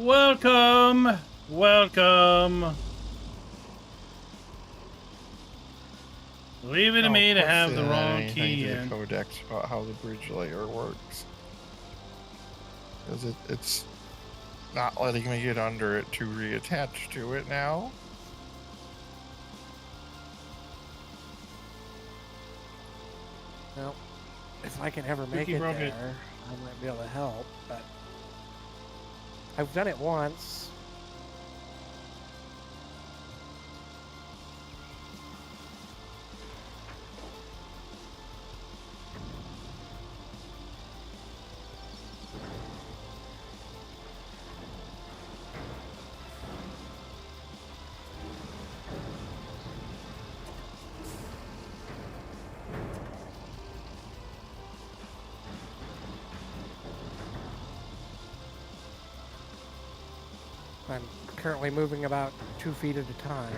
Welcome, welcome. Leave it to me to have the wrong key in. Codex about how the bridge layer works, because it's not letting me get under it to reattach to it now. Well, if I can ever make it there, I might be able to help, but I've done it once. I'm currently moving about 2 feet at a time.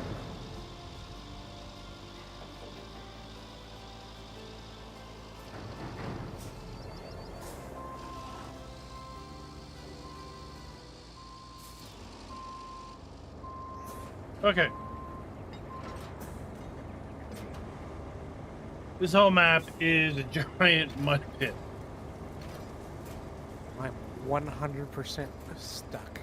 Okay. This whole map is a giant mud pit. I'm 100% stuck.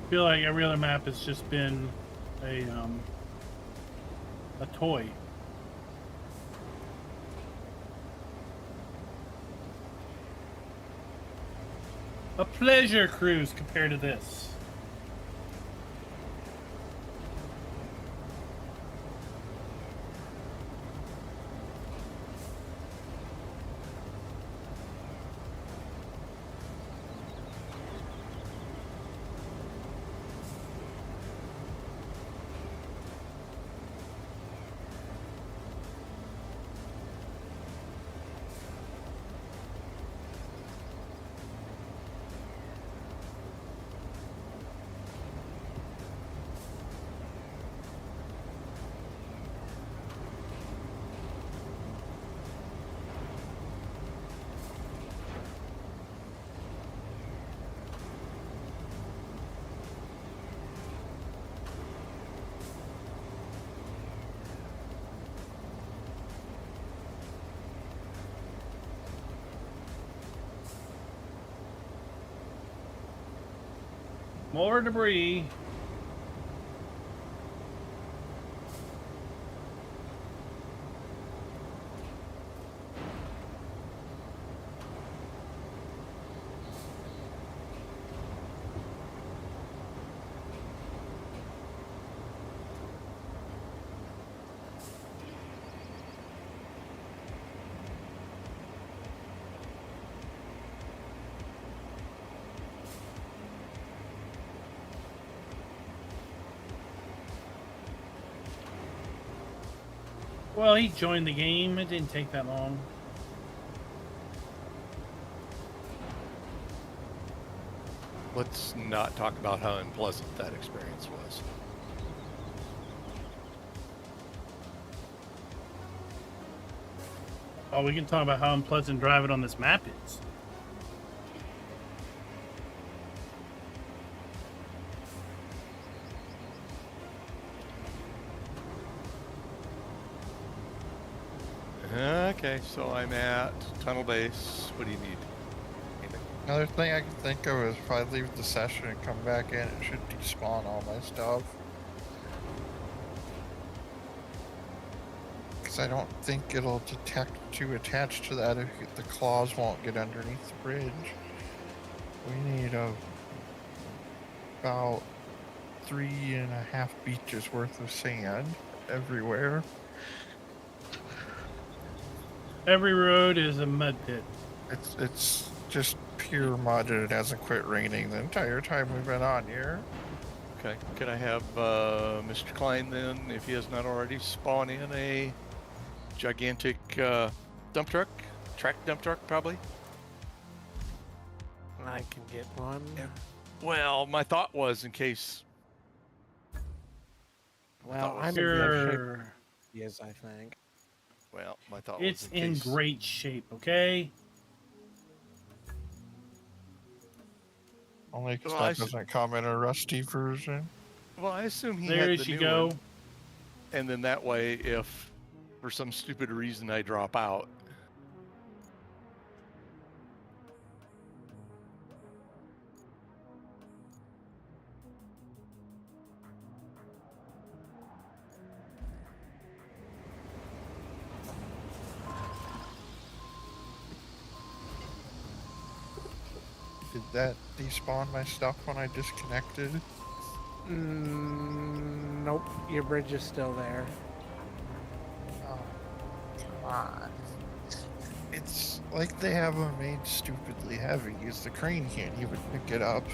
I feel like every other map has just been a toy. A pleasure cruise compared to this. More debris. Well, he joined the game. It didn't take that long. Let's not talk about how unpleasant that experience was. Oh, we can talk about how unpleasant driving on this map is. Okay, so I'm at tunnel base. What do you need? Anything? Another thing I can think of is if I leave the session and come back in, it should despawn all my stuff. Because I don't think it'll detect to attach to that if the claws won't get underneath the bridge. We need about 3.5 beaches worth of sand everywhere. Every road is a mud pit. It's just pure mud, and it hasn't quit raining the entire time we've been on here. Okay. Can I have Mr. Klein then, if he has not already, spawn in a gigantic dump truck? Track dump truck, probably? I can get one. Yeah. Well, my thought was in case. Well, was I'm in good shape. Sure. Yes, I think. Well, my thought It's was in case. great shape, okay? Only because Well, I that doesn't come in a rusty version. Well, I assume he There had the she new go. one, and then that way, if for some stupid reason I drop out, Did that despawn my stuff when I disconnected? Nope, your bridge is still there. Oh, come on. It's like they have them made stupidly heavy. The crane can't even pick it up.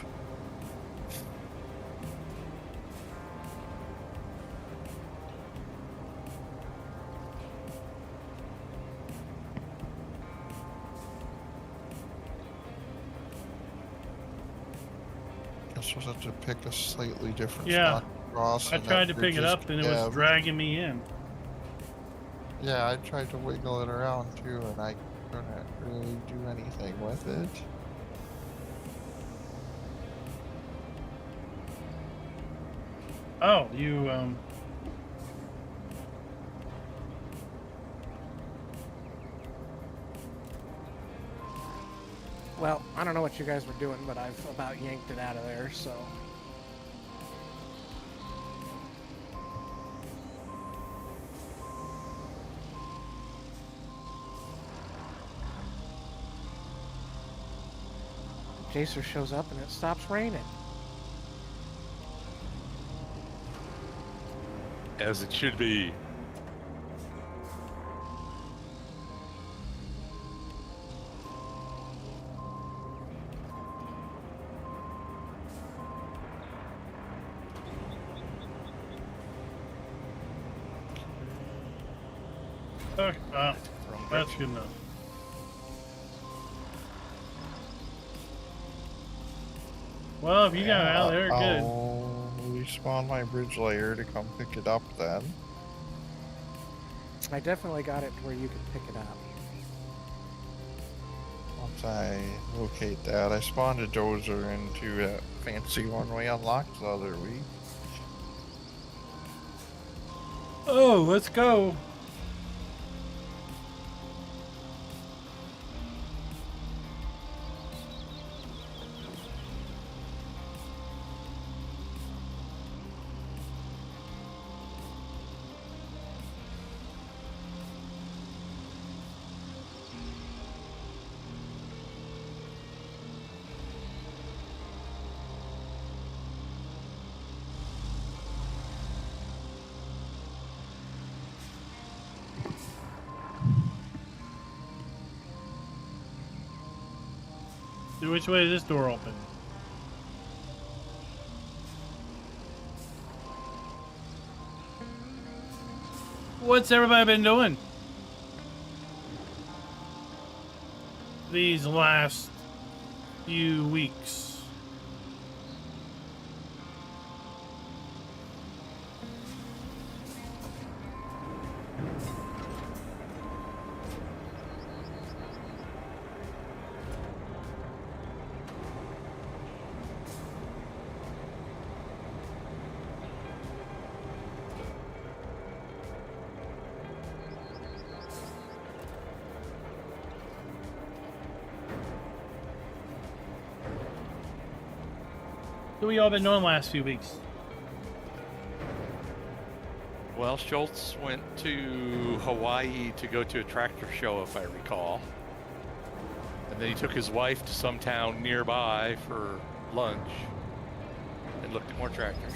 Guess we'll have to pick a slightly different Yeah. spot across. I and that tried to pick bridge it is up and it was condemned. dragging me in. Yeah, I tried to wiggle it around too, and I couldn't really do anything with it. Oh, you, Well, I don't know what you guys were doing, but I've about yanked it out of there, so. Jacer shows up and it stops raining. as it should be. okay, that's good enough. Well, if you got it out there, good. I'll respawn my bridge layer to come pick it up then. I definitely got it to where you could pick it up. Once I locate that, I spawned a dozer into that fancy one we unlocked the other week. Oh, let's go. So which way is this door open? What's everybody been doing these last few weeks? What we all been doing the last few weeks? Well, Schultz went to Hawaii to go to a tractor show, if I recall. And then he took his wife to some town nearby for lunch and looked at more tractors.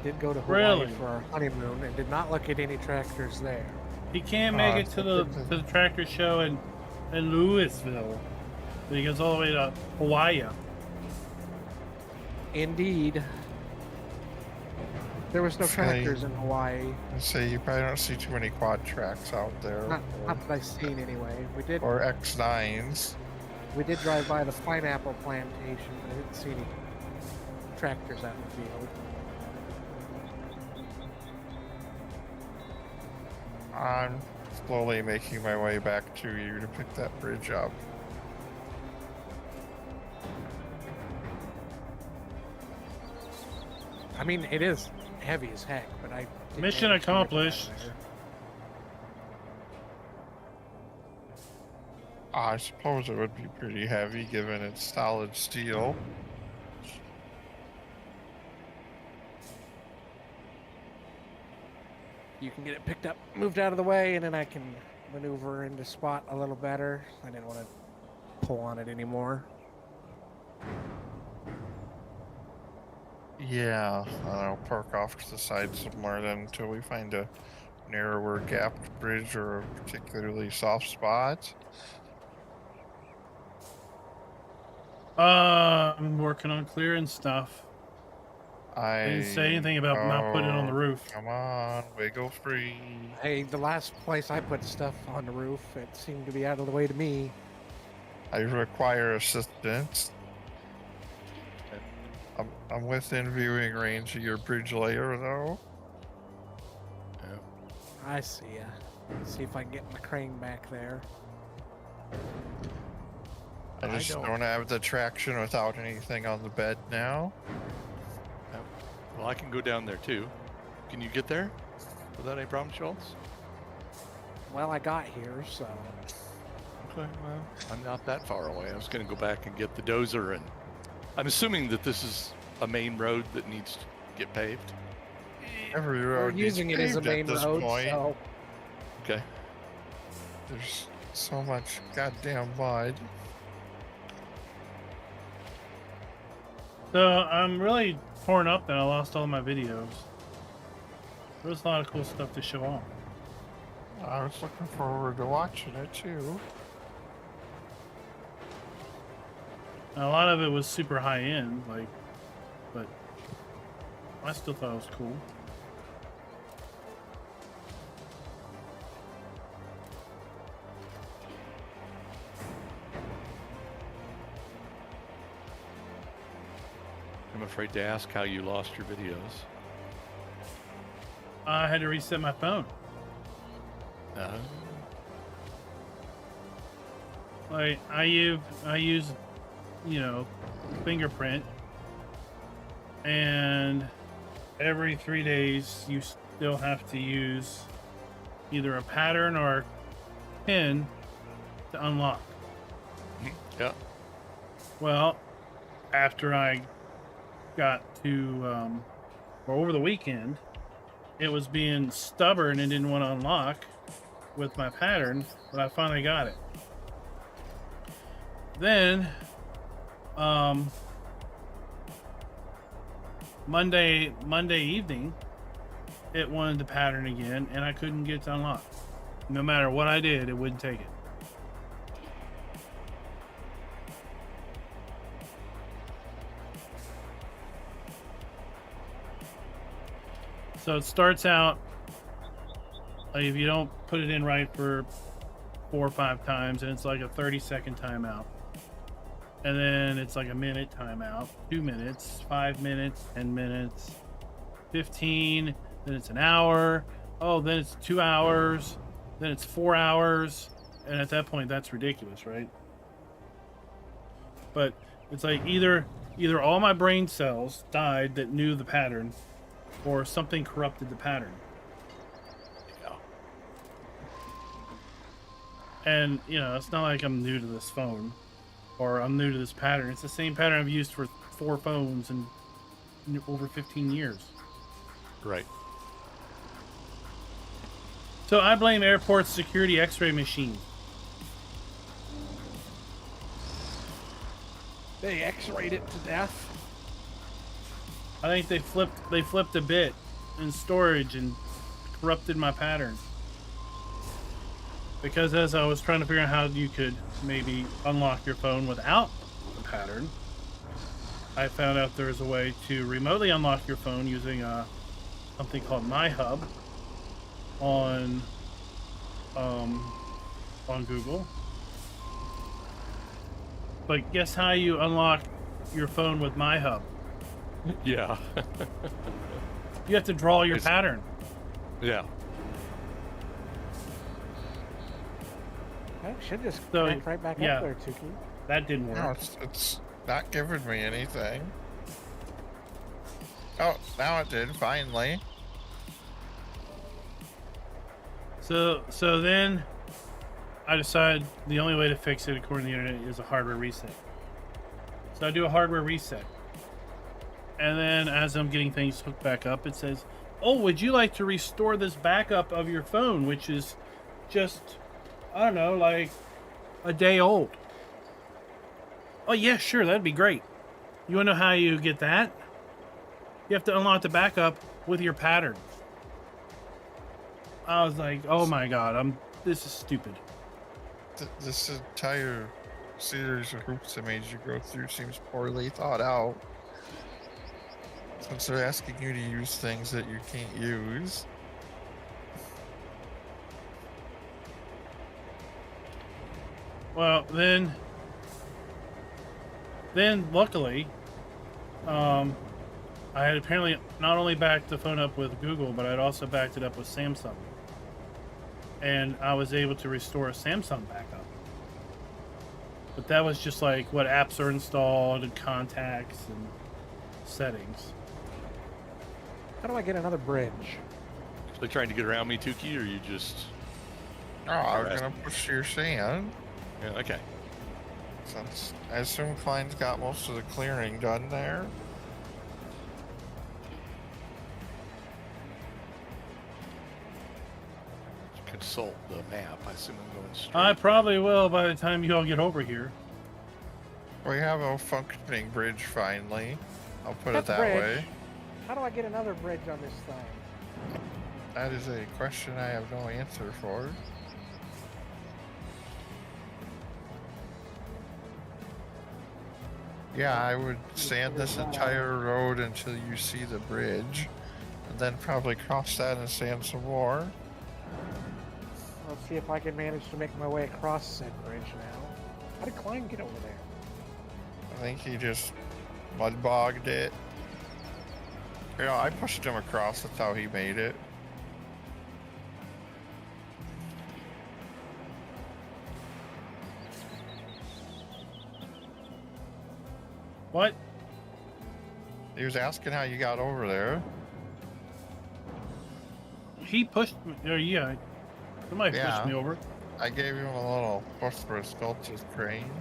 did go to Hawaii Really? for our honeymoon and did not look at any tractors there. He can't make it to the tractor show in Louisville. But he goes all the way to Hawaii. Indeed. There was no Okay. tractors in Hawaii. I say you probably don't see too many quad tracks out there. Not that I've seen anyway. Or X9s. We did drive by the pineapple plantation, but I didn't see any tractors out in the field. I'm slowly making my way back to you to pick that bridge up. I mean, it is heavy as heck, but I... did Mission manage to make it out accomplished. there. I suppose it would be pretty heavy given it's solid steel. You can get it picked up, moved out of the way, and then I can maneuver into spot a little better. I didn't want to pull on it anymore. Yeah, I'll park off to the side somewhere then until we find a narrower gapped bridge or a particularly soft spot. I'm working on clearing stuff. I Didn't say anything about not putting it on the roof. Come on, wiggle free. Hey, the last place I put stuff on the roof, it seemed to be out of the way to me. I require assistance. I'm within viewing range of your bridge layer, though. I see ya. See if I can get my crane back there. I just don't have the traction without anything on the bed now. Well, I can go down there too. Can you get there without any problem, Schultz? Well, I got here, so... Okay, well, I'm not that far away. I was going to go back and get the dozer, and I'm assuming that this is a main road that needs to get paved. Every We're road using it needs as a paved main at this road, point. so... Okay. There's so much goddamn mud. So I'm really torn up that I lost all my videos. There was a lot of cool stuff to show off. I was looking forward to watching it too. And a lot of it was super high end, like, but I still thought it was cool. I'm afraid to ask how you lost your videos. I had to reset my phone. Like I use, you know, fingerprint, and every 3 days you still have to use either a pattern or a pin to unlock. Yeah. Well, after I got to, or over the weekend, it was being stubborn and didn't want to unlock with my pattern, but I finally got it. Then, Monday evening, it wanted the pattern again, and I couldn't get it to unlock. No matter what I did, it wouldn't take it. So it starts out, like, if you don't put it in right for 4 or 5 times, and it's like a 30-second timeout. And then it's like a minute timeout, 2 minutes, 5 minutes, 10 minutes, 15, then it's an hour. Oh, then it's 2 hours, then it's 4 hours. And at that point, that's ridiculous, right? But it's like either all my brain cells died that knew the pattern, or something corrupted the pattern. Yeah. And, you know, it's not like I'm new to this phone or I'm new to this pattern. It's the same pattern I've used for 4 phones in over 15 years. Right. So I blame airport security x-ray machine. They x-rayed it to death. I think they flipped a bit in storage and corrupted my pattern. Because as I was trying to figure out how you could maybe unlock your phone without the pattern, I found out there is a way to remotely unlock your phone using something called MyHub on Google. But guess how you unlock your phone with MyHub? Yeah. You have to draw your pattern. Yeah. I should just So, connect right back yeah. up there, Tuki. That didn't work. No, it's not giving me anything. Oh, now it did, finally. So then I decided the only way to fix it according to the internet is a hardware reset. So I do a hardware reset. And then as I'm getting things hooked back up, it says, "Oh, would you like to restore this backup of your phone, which is just, I don't know, like a day old?" Oh, yeah, sure, that'd be great. You want to know how you get that? You have to unlock the backup with your pattern. I was like, oh my god, this is stupid. This entire series of hoops that made you go through seems poorly thought out. Since they're asking you to use things that you can't use. Well, then luckily, I had apparently not only backed the phone up with Google, but I'd also backed it up with Samsung. And I was able to restore a Samsung backup. But that was just like what apps are installed and contacts and settings. How do I get another bridge? Are they trying to get around me, Tuki, or you just... Oh, I was gonna push your sand. Yeah, okay. Since I assume Klein's got most of the clearing done there. Consult the map. I assume I'm going straight. I probably will by the time you all get over here. We have a functioning bridge finally. I'll put That's it that bridge. way. How do I get another bridge on this thing? That is a question I have no answer for. Yeah, I would sand this entire road until you see the bridge, and then probably cross that and sand some more. Let's see if I can manage to make my way across said bridge now. How did Klein get over there? I think he just mud bogged it. You know, I pushed him across, that's how he made it. What? He was asking how you got over there. He pushed me. Yeah. Somebody pushed me over. I gave him a little push for a sculpture's crane.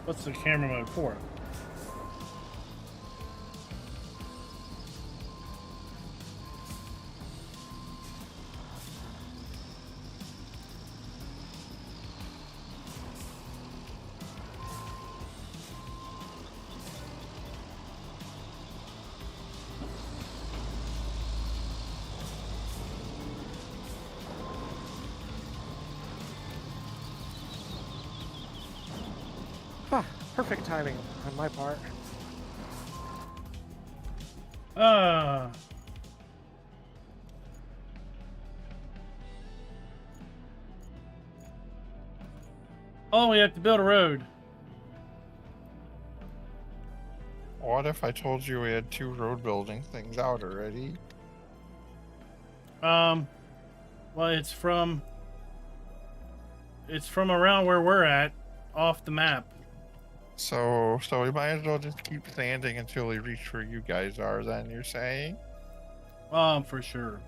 What's the camera mode for? Huh, perfect timing on my part. Oh, we have to build a road. What if I told you we had 2 road building things out already? Well, it's from around where we're at, off the map. So we might as well just keep standing until we reach where you guys are, then you're saying? For sure.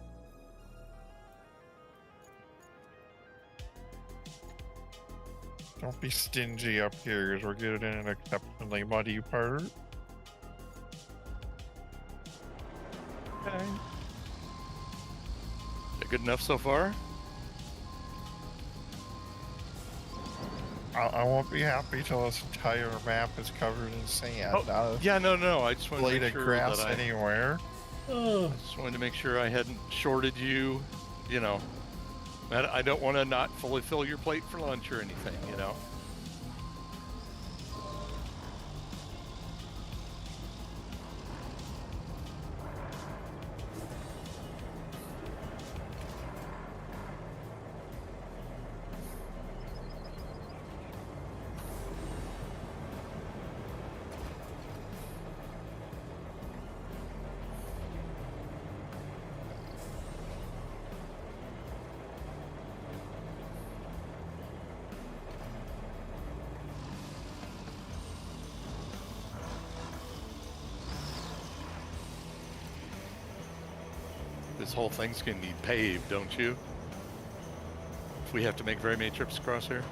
Don't be stingy up here, as we're getting in an exceptionally muddy part. Okay. Is that good enough so far? I won't be happy till this entire map is covered in sand. Oh, yeah, no. I just wanted to Blade make of sure grass that I anywhere. just wanted to make sure I hadn't shorted you. You know, I don't want to not fully fill your plate for lunch or anything. You know. This whole thing's gonna need paved, don't you? If we have to make very many trips across here.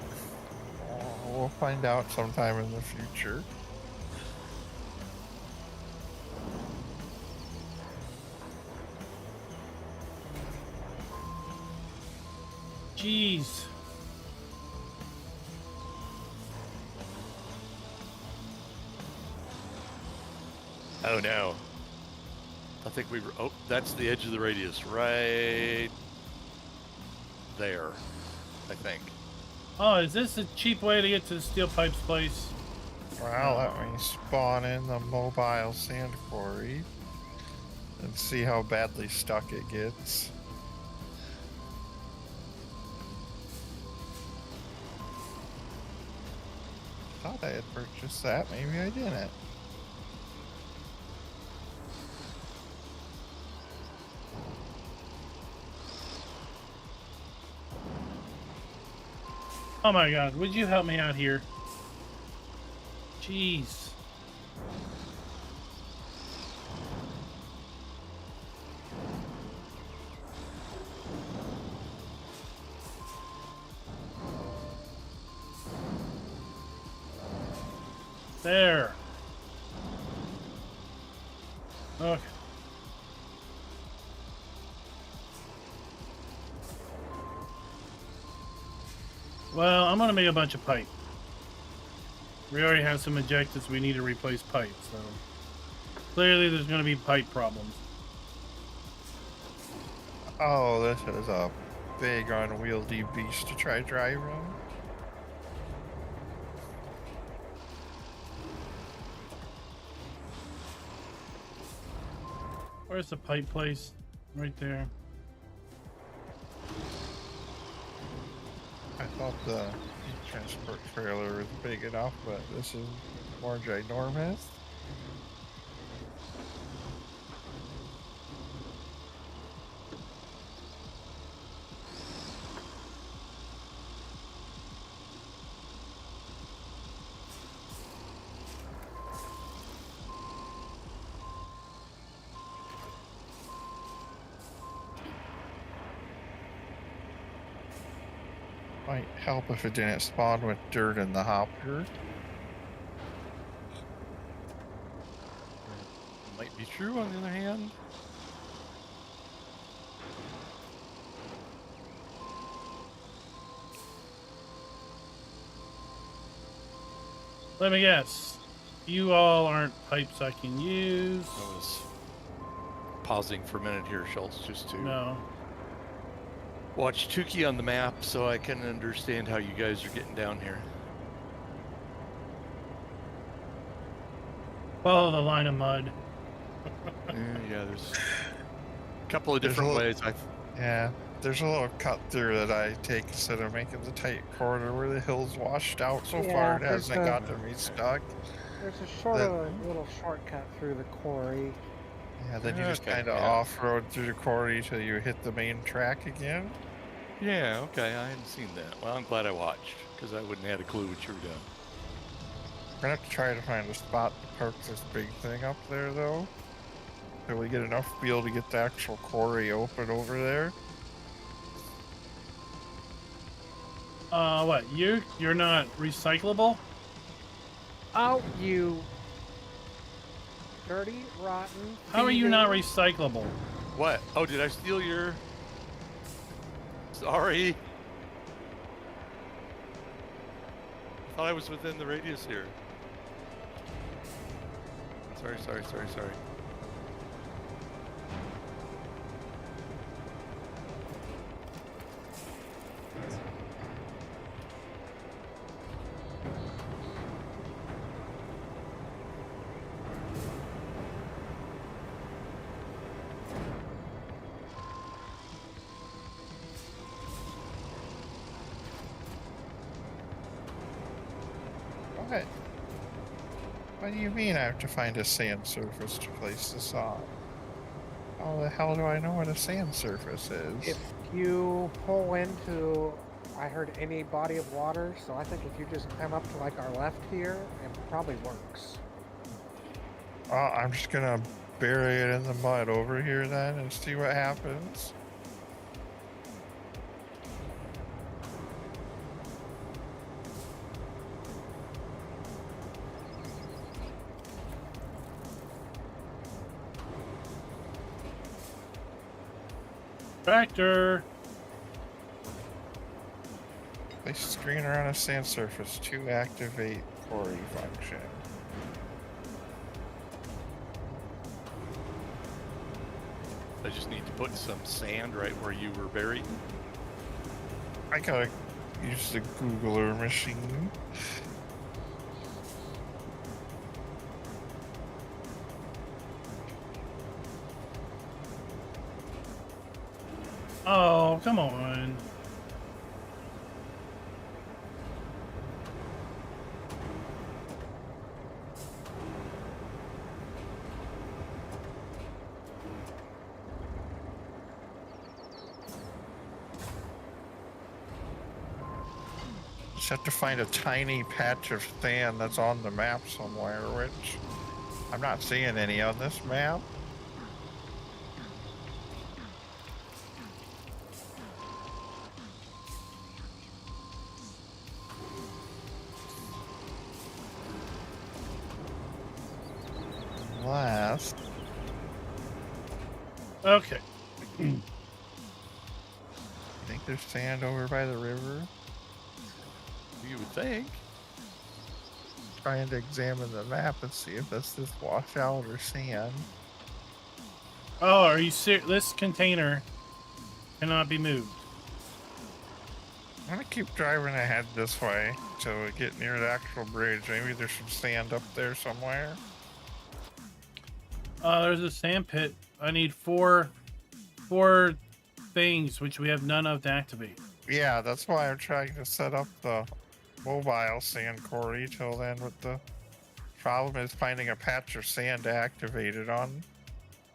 We'll find out sometime in the future. Jeez. Oh no. I think we were. Oh, that's the edge of the radius right there, I think. Oh, is this a cheap way to get to the steel pipes place? Well, let me spawn in the mobile sand quarry and see how badly stuck it gets. Thought I had purchased that. Maybe I didn't. Oh my god, would you help me out here? Jeez. There. Okay. Well, I'm gonna make a bunch of pipe. We already have some ejectors we need to replace pipe, so clearly there's gonna be pipe problems. Oh, this is a big unwieldy beast to try driving. Where's the pipe place? Right there. I thought the transport trailer was big enough, but this is more ginormous. Might help if it didn't spawn with dirt in the hopper. Might be true on the other hand. Let me guess. You all aren't pipes I can use. I was pausing for a minute here, Schultz, just to No. watch Tukey on the map so I can understand how you guys are getting down here. Follow the line of mud. Yeah, there's a couple of There's different a little- ways. Yeah, there's a little cut through that I take instead of making the tight corridor where the hill's washed out. So Yeah, far, it there's hasn't a- gotten me stuck. There's a little shortcut through the quarry. Yeah, then you just Okay, kind of yeah. off-road through the quarry till you hit the main track again. Yeah, okay, I hadn't seen that. Well, I'm glad I watched, because I wouldn't have had a clue what you were doing. gonna have to try to find a spot to park this big thing up there, though. Till we get enough to be able to get the actual quarry open over there. What? You're not recyclable? Oh, you dirty, rotten. How are you not thieving- recyclable? What? Oh, did I steal your... Sorry. I thought I was within the radius here. Sorry. What? What do you mean I have to find a sand surface to place this on? How the hell do I know what a sand surface is? If you pull into, I heard any body of water, so I think if you just come up to like our left here, it probably works. I'm just gonna bury it in the mud over here then and see what happens. Tractor. Place the screener on a sand surface to activate quarry function. I just need to put some sand right where you were buried. I gotta use the Googler machine. Oh, come on. Just have to find a tiny patch of sand that's on the map somewhere, which I'm not seeing any on this map. Last. Okay. I think there's sand over by the river. You would think. Trying to examine the map and see if that's this washout or sand. Oh, are you serious? This container cannot be moved. I'm gonna keep driving ahead this way till we get near the actual bridge. Maybe there's some sand up there somewhere. There's a sand pit. I need four things, which we have none of to activate. Yeah, that's why I'm trying to set up the mobile sand quarry till then. But the problem is finding a patch of sand to activate it on.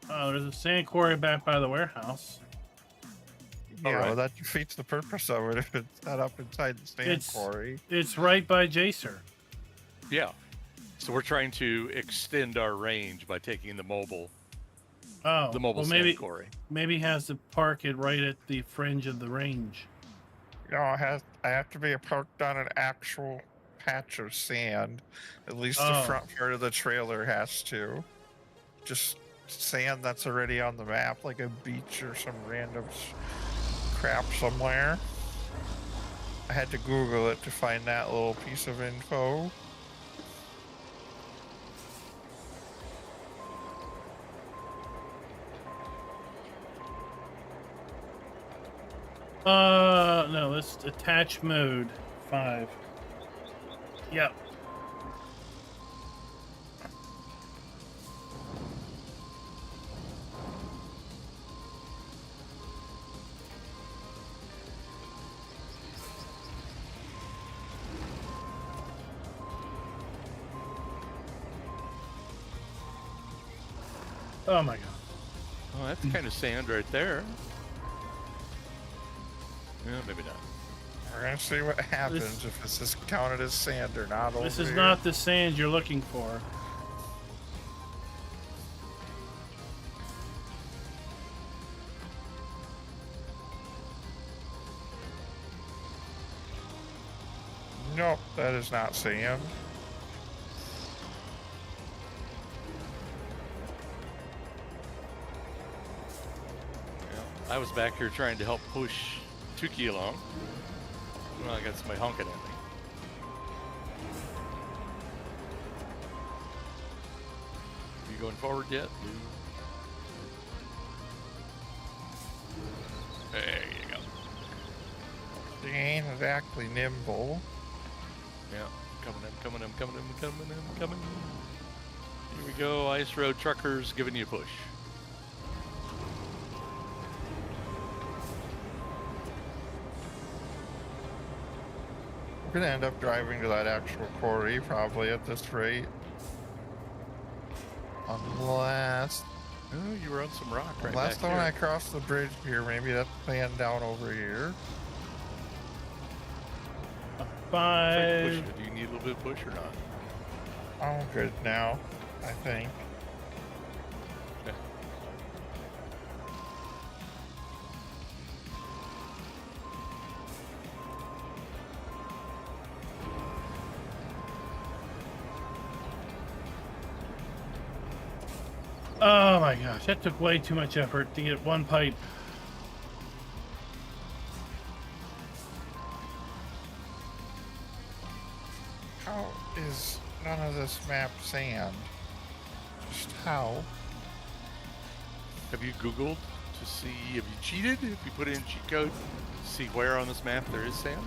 There's a sand quarry back by the warehouse. Yeah, Alright. well, that defeats the purpose of it if it's set up inside the sand quarry. It's right by Jacer. Yeah. So we're trying to extend our range by taking the mobile Oh, mobile well, sand quarry. maybe he has to park it right at the fringe of the range. You know, I have to be parked on an actual patch of sand. At least the Oh. front part of the trailer has to. Just sand that's already on the map, like a beach or some random crap somewhere. I had to Google it to find that little piece of info. No, let's attach mode 5. Yep. Oh my god. Oh, that's kind of sand right there. Yeah, maybe not. We're gonna see what happens if this is counted as sand or not. This over is here. not the sand you're looking for. Nope, that is not sand. Yeah, I was back here trying to help push Tuki along. Well, I got somebody honking at me. You going forward yet? There you go. She ain't exactly nimble. Yeah, coming. Here we go, Ice Road truckers giving you a push. We're gonna end up driving to that actual quarry probably at this rate. Unless Oh, you were on some rock right last back time I there. crossed the bridge here, maybe that's sand down over here. Try to push 5. it. Do you need a little bit of push or not? I'm good now, I think. Okay. Oh my gosh, that took way too much effort to get one pipe. How is none of this map sand? Just how? Have you Googled to see, have you cheated? If you put in cheat code, to see where on this map there is sand?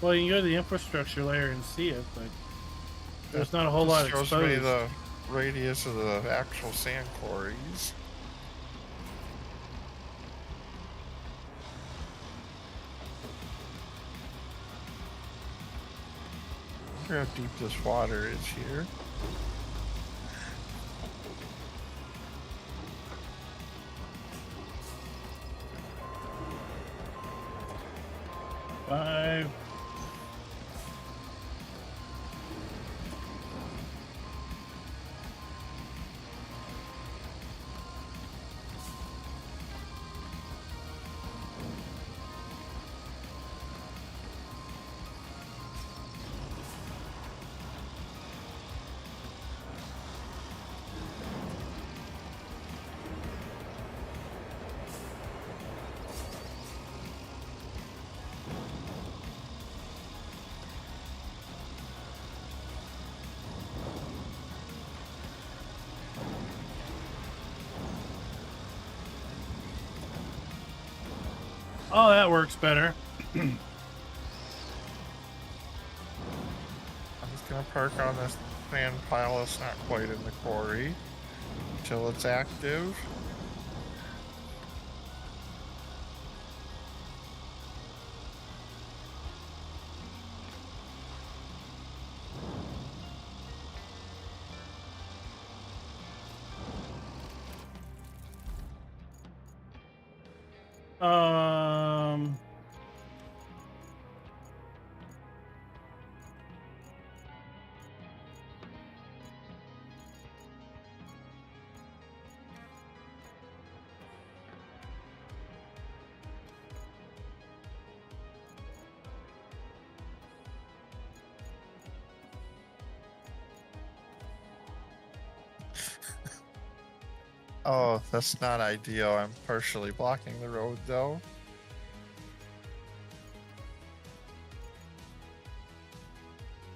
Well, you can go to the infrastructure layer and see it, but there's not a whole lot Shows exposed. me the radius of the actual sand quarries. I wonder how deep this water is here. Five. Oh, that works better. I'm just gonna park on this sand pile that's not quite in the quarry until it's active. Um. Oh, that's not ideal. I'm partially blocking the road though.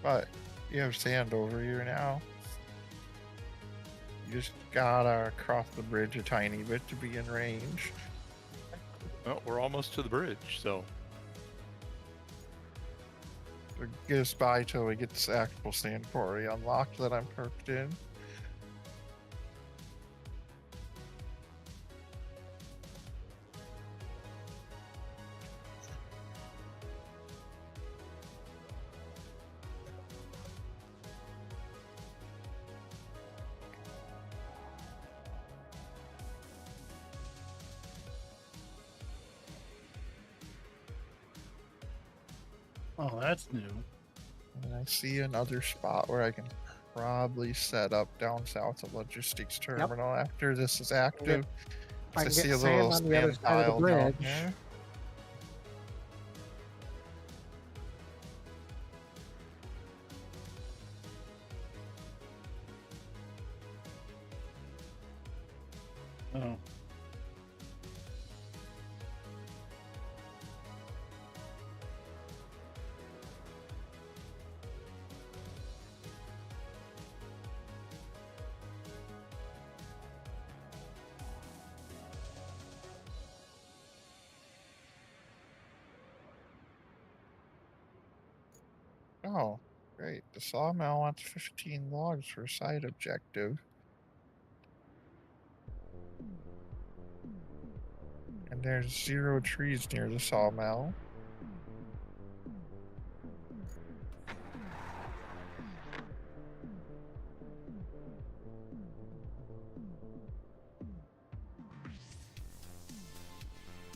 But you have sand over here now. You just gotta cross the bridge a tiny bit to be in range. Well, we're almost to the bridge, so So get us by till we get this actual sand quarry unlocked that I'm parked in. Oh, that's new. And I see another spot where I can probably set up down south of logistics terminal after this is active. I I can see get a sand little on the other sand side of the pile down bridge. there. Oh. Oh, great. The sawmill wants 15 logs for side objective. And there's 0 trees near the sawmill.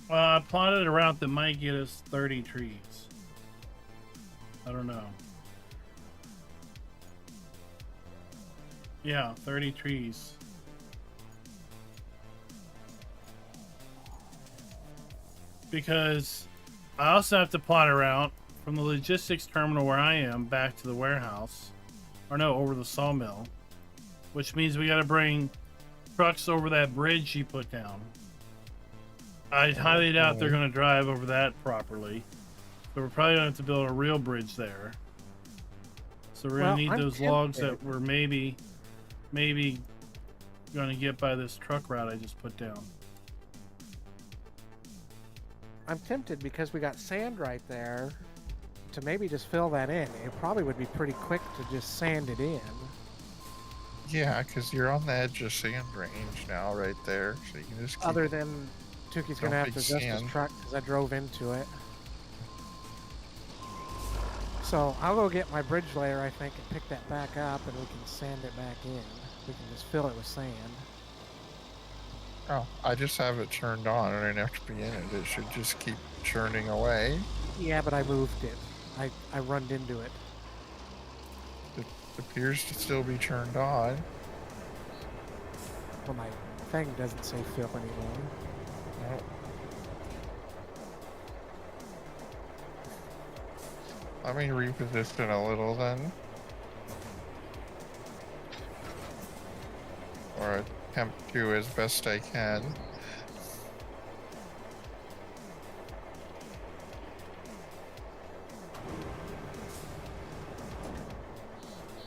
I plotted a route that might get us 30 trees. I don't know. Yeah, 30 trees. Because I also have to plot a route from the logistics terminal where I am back to the warehouse. Or no, over the sawmill. Which means we gotta bring trucks over that bridge you put down. I highly doubt they're going to drive over that properly. So we're probably going to have to build a real bridge there. So we're going to need those logs that we're maybe going to get by this truck route I just put down. I'm tempted because we got sand right there to maybe just fill that in. It probably would be pretty quick to just sand it in. Yeah, because you're on the edge of sand range now right there. So you can just keep Other than Tuki's going to have to adjust his sand. truck because I drove into it. So I'll go get my bridge layer, I think, and pick that back up, and we can sand it back in. We can just fill it with sand. Oh, I just have it turned on. I don't have to be in it. It should just keep churning away. Yeah, but I moved it. I runned into it. It appears to still be turned on. Well, my thing doesn't say fill anymore. Nope. Let me reposition a little then. Or attempt to as best I can.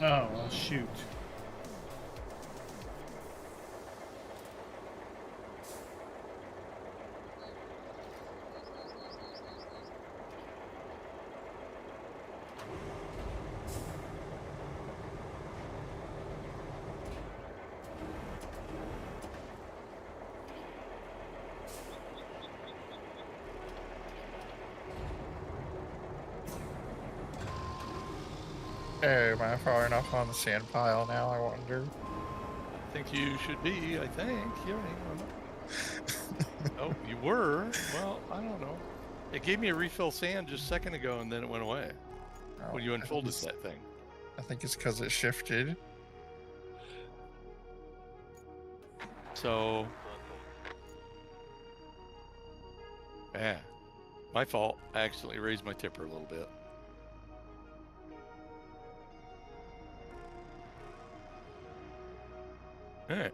Oh, well, shoot. Hey, am I far enough on the sand pile now, I wonder? I think you should be, I think. Yeah, oh, you were? Well, I don't know. It gave me a refill sand just a second ago, and then it went away. Oh, When you unfolded that thing. I think it's because it shifted. So, yeah, my fault. I accidentally raised my tipper a little bit. All right.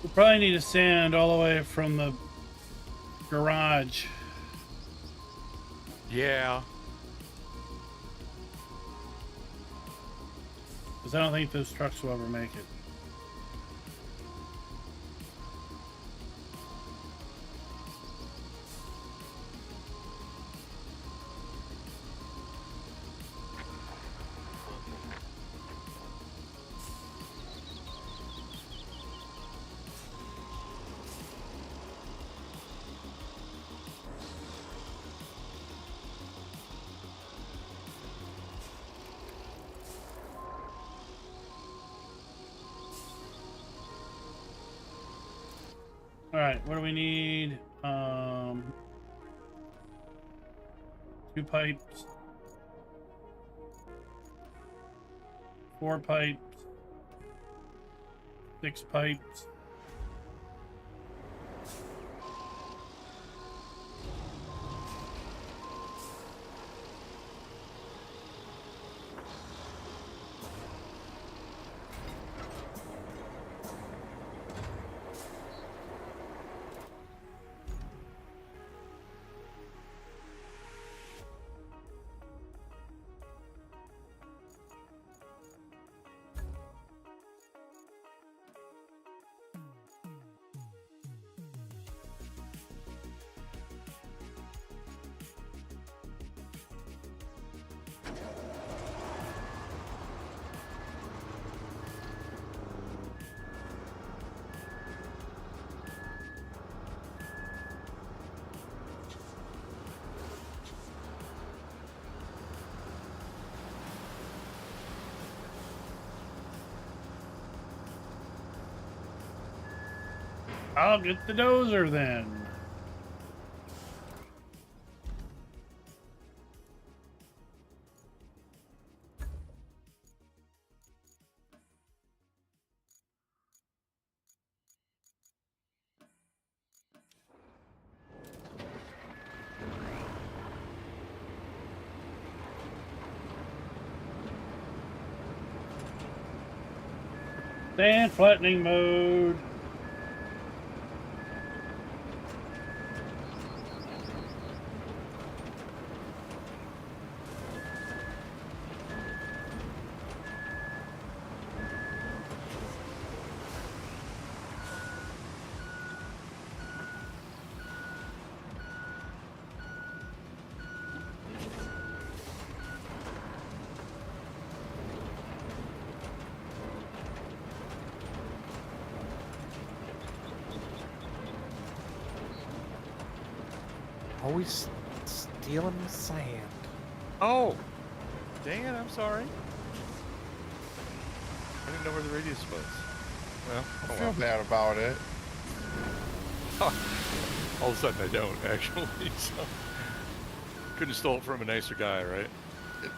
We probably need to sand all the way from the garage. Yeah. Because I don't think those trucks will ever make it. right, what do we need? 2 pipes, 4 pipes, 6 pipes. I'll get the dozer then. Sand flattening mode. Always stealing sand. Oh! Dang it, I'm sorry. I didn't know where the radius was. Well, I oh feel well. bad about it. All of a sudden I don't, actually. So. Couldn't have stole it from a nicer guy, right?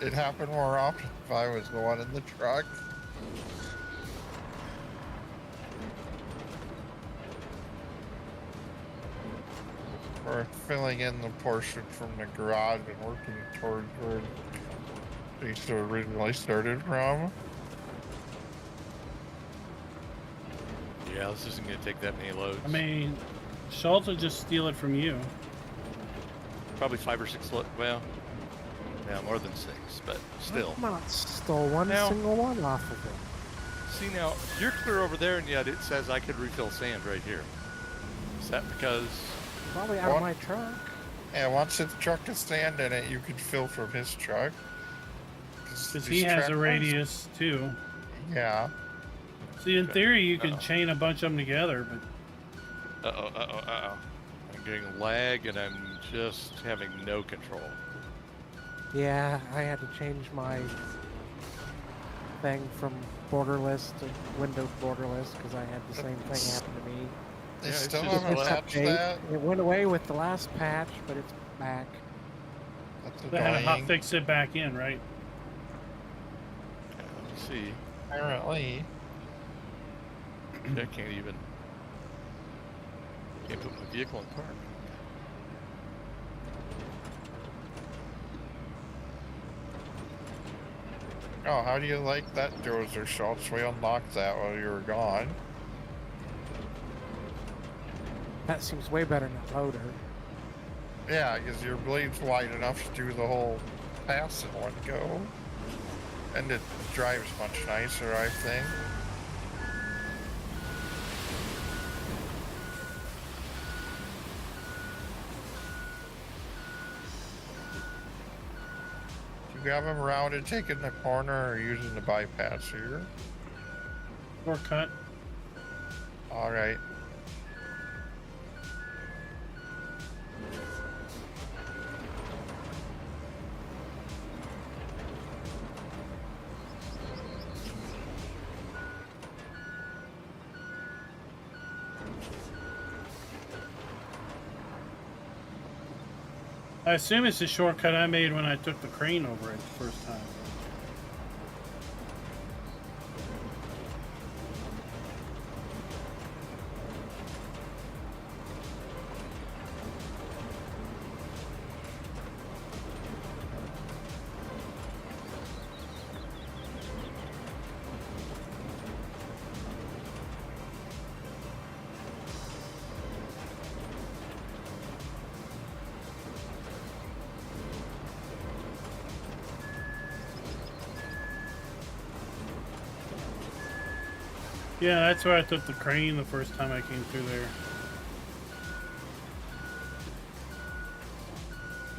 It happened more often if I was the one in the truck. Or filling in the portion from the garage and working towards where they used to originally started from. Yeah, this isn't going to take that many loads. I mean, Schultz will just steal it from you. Probably 5 or 6 loads. Well, yeah, more than 6, but still. I've not stole one Now- single one off of it. See now, you're clear over there, and yet it says I could refill sand right here. Is that because... Probably out of my truck. Yeah, once the truck has sand in it, you can fill from his truck. Because he has a radius too. Yeah. See, in Okay. theory, you could Uh-oh. chain a bunch of them together, but Uh-oh. I'm getting lag, and I'm just having no control. Yeah, I had to change my thing from borderless to windowed borderless because I had the same thing happen to me. They Yeah, it's still just haven't This patched update, that. it went away with the last patch, but it's back. That's they had to hot annoying. fix it back in, right? Yeah, let me see. Apparently. I can't even... Can't put my vehicle in park. Oh, how do you like that dozer, Schultz? We unlocked that while you were gone. That seems way better than a loader. Yeah, because your blade's wide enough to do the whole pass in one go. And it drives much nicer, I think. Do you have him rounded, taking the corner, or using the bypass here? Shortcut. Alright. I assume it's the shortcut I made when I took the crane over it the first time. Yeah, that's where I took the crane the first time I came through there.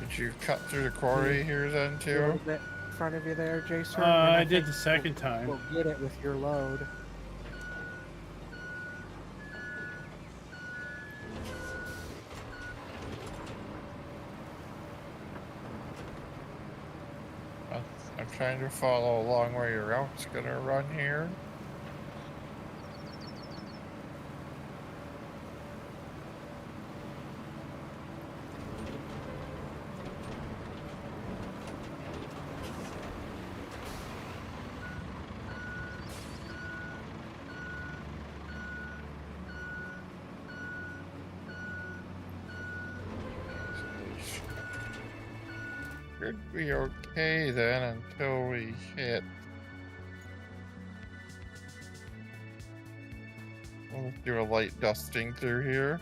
Did you cut through the quarry here then A too? little bit in front of you there, Jason. I did the second time. We'll get it with your load. I'm trying to follow along where your route's gonna run here. Should be okay then until we hit. We'll do a light dusting through here.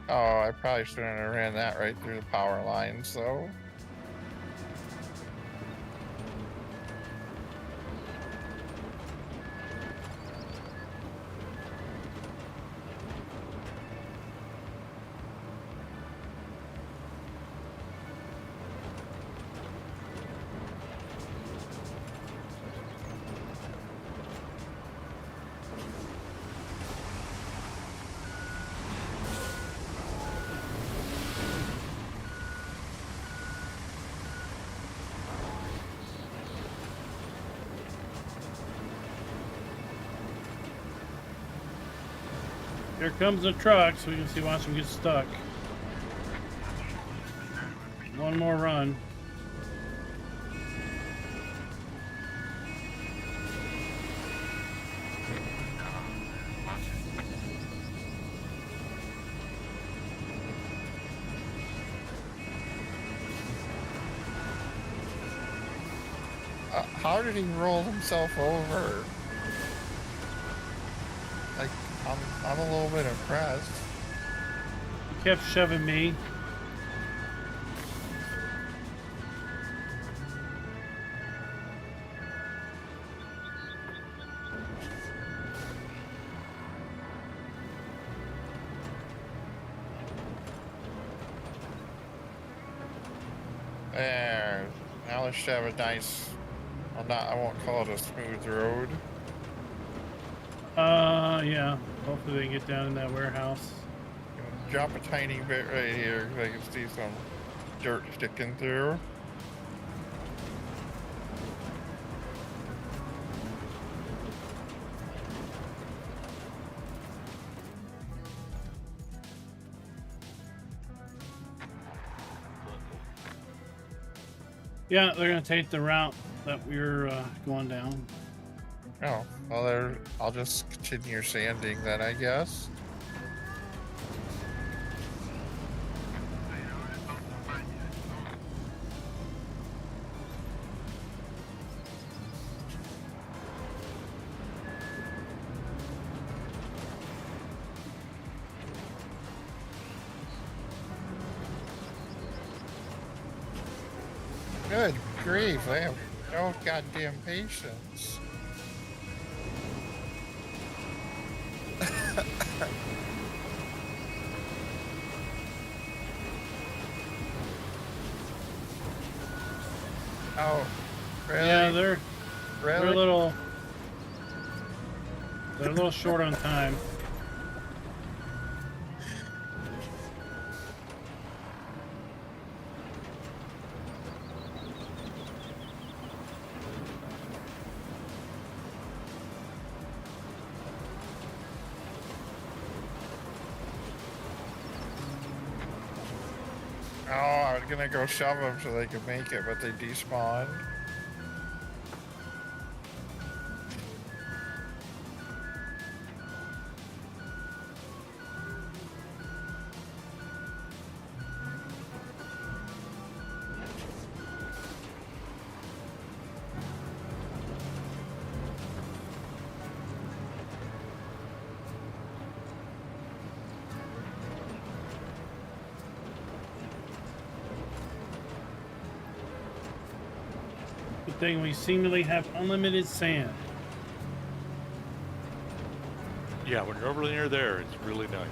Oh, I probably shouldn't have ran that right through the power lines though. Here comes the truck, so we can see watch them get stuck. One more run. How did he roll himself over? Like, I'm a little bit impressed. He kept shoving me. There. Now let's have a nice. I won't call it a smooth road. Yeah. Hopefully they get down in that warehouse. Drop a tiny bit right here because I can see some dirt sticking through. Yeah, they're gonna take the route that we're going down. Oh, well, there. I'll just continue sanding then, I guess. Good grief, I have no goddamn patience. Oh, really? Yeah, they're really? a little short on time. Oh, I was gonna go shove them so they could make it, but they despawned. Good thing we seemingly have unlimited sand. Yeah, when you're over near there, it's really nice.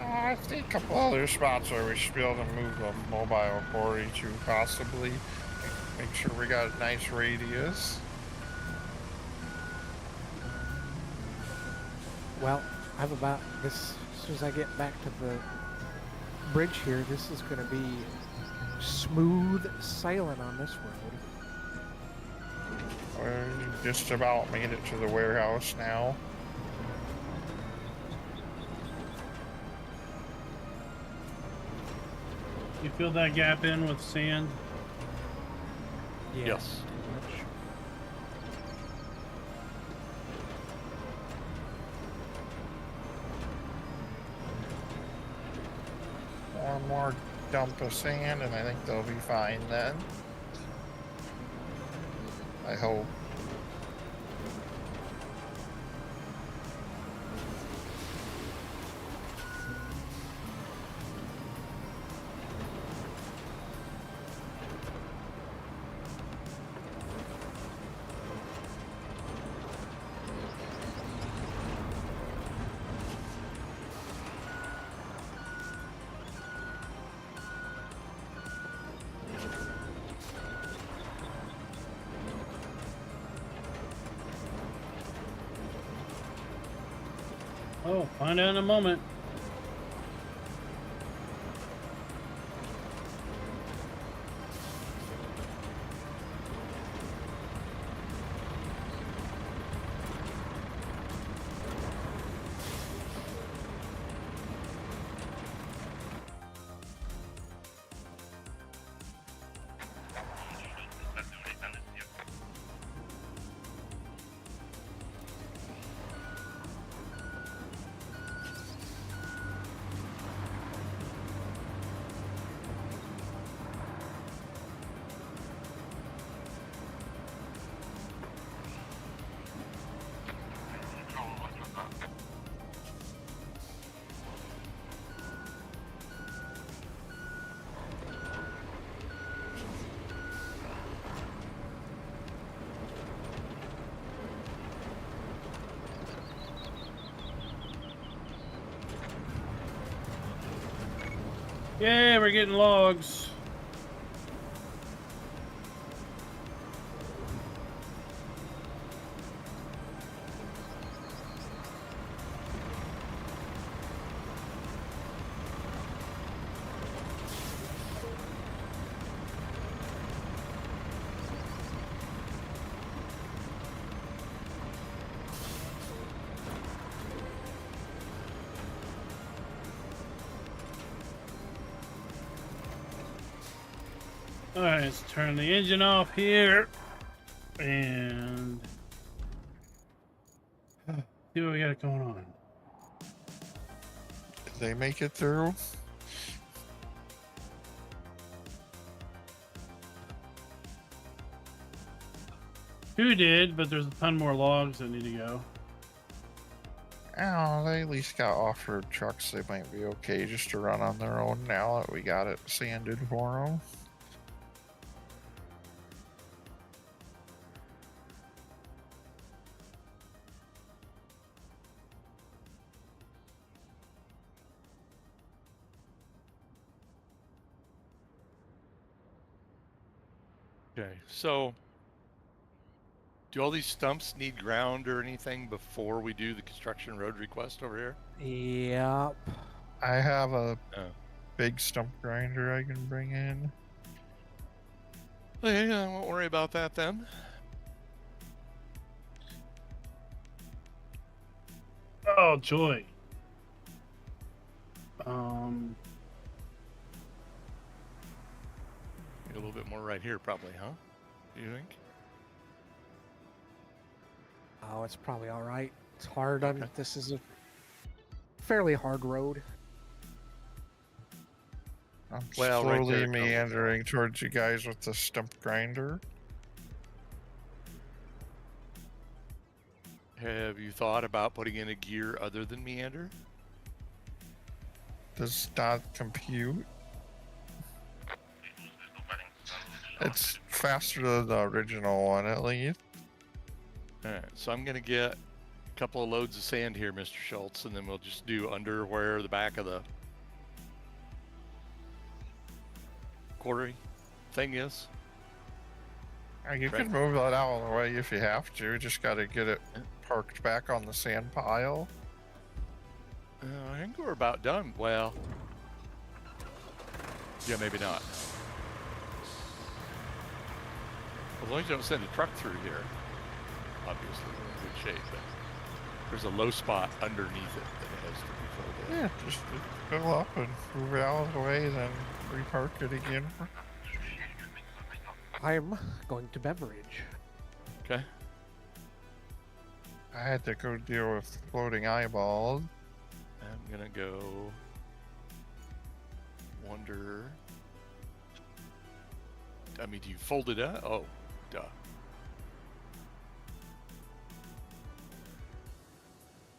I think a couple other spots where we should be able to move the mobile quarry to possibly make sure we got a nice radius. Well, I've about this. As soon as I get back to the bridge here, this is going to be smooth sailing on this road. We're just about made it to the warehouse now. You fill that gap in with sand? Yes. Pretty much. One more dump of sand, and I think they'll be fine then. I hope. Oh, find out in a moment. Yay, we're getting logs. Alright, let's turn the engine off here and see what we got going on. Did they make it through? Two did, but there's a ton more logs that need to go. Oh, they at least got off-road trucks. They might be okay just to run on their own now that we got it sanded for them. Okay, so do all these stumps need ground or anything before we do the construction road request over here? Yep. I have a Oh. big stump grinder I can bring in. Okay, I won't worry about that then. Oh, joy. A little bit more right here, probably, huh? Do you think? Oh, it's probably all right. It's hard on. Okay. This is a fairly hard road. I'm Well, right slowly there it comes meandering towards you guys with the stump grinder. Have you thought about putting in a gear other than meander? Does not compute. It's faster than the original one, at least. Alright, so I'm gonna get a couple of loads of sand here, Mr. Schultz, and then we'll just do under where the back of the quarry thing is. You Right. can move that out of the way if you have to. You just gotta get it parked back on the sand pile. I think we're about done. Well, yeah, maybe not. As long as you don't send a truck through here, obviously we're in good shape. But there's a low spot underneath it that has to be filled in. Yeah, just fill up and move it out of the way, then repark it again. I'm going to beverage. Okay. I had to go deal with floating eyeballs. I'm gonna go wonder. I mean, do you fold it up? Oh, duh.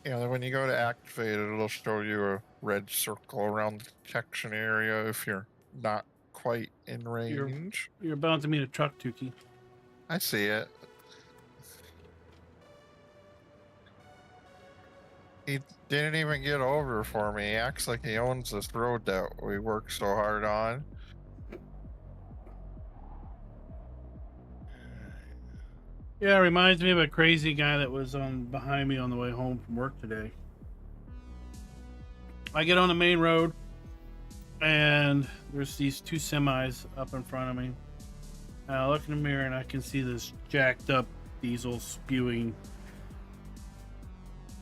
Yeah, when you go to activate it, it'll show you a red circle around the detection area if you're not quite in range. You're about to meet a truck, Tukey. I see it. He didn't even get over for me. He acts like he owns this road that we worked so hard on. Yeah, it reminds me of a crazy guy that was on behind me on the way home from work today. I get on the main road, and there's these two semis up in front of me. And I look in the mirror, and I can see this jacked up diesel spewing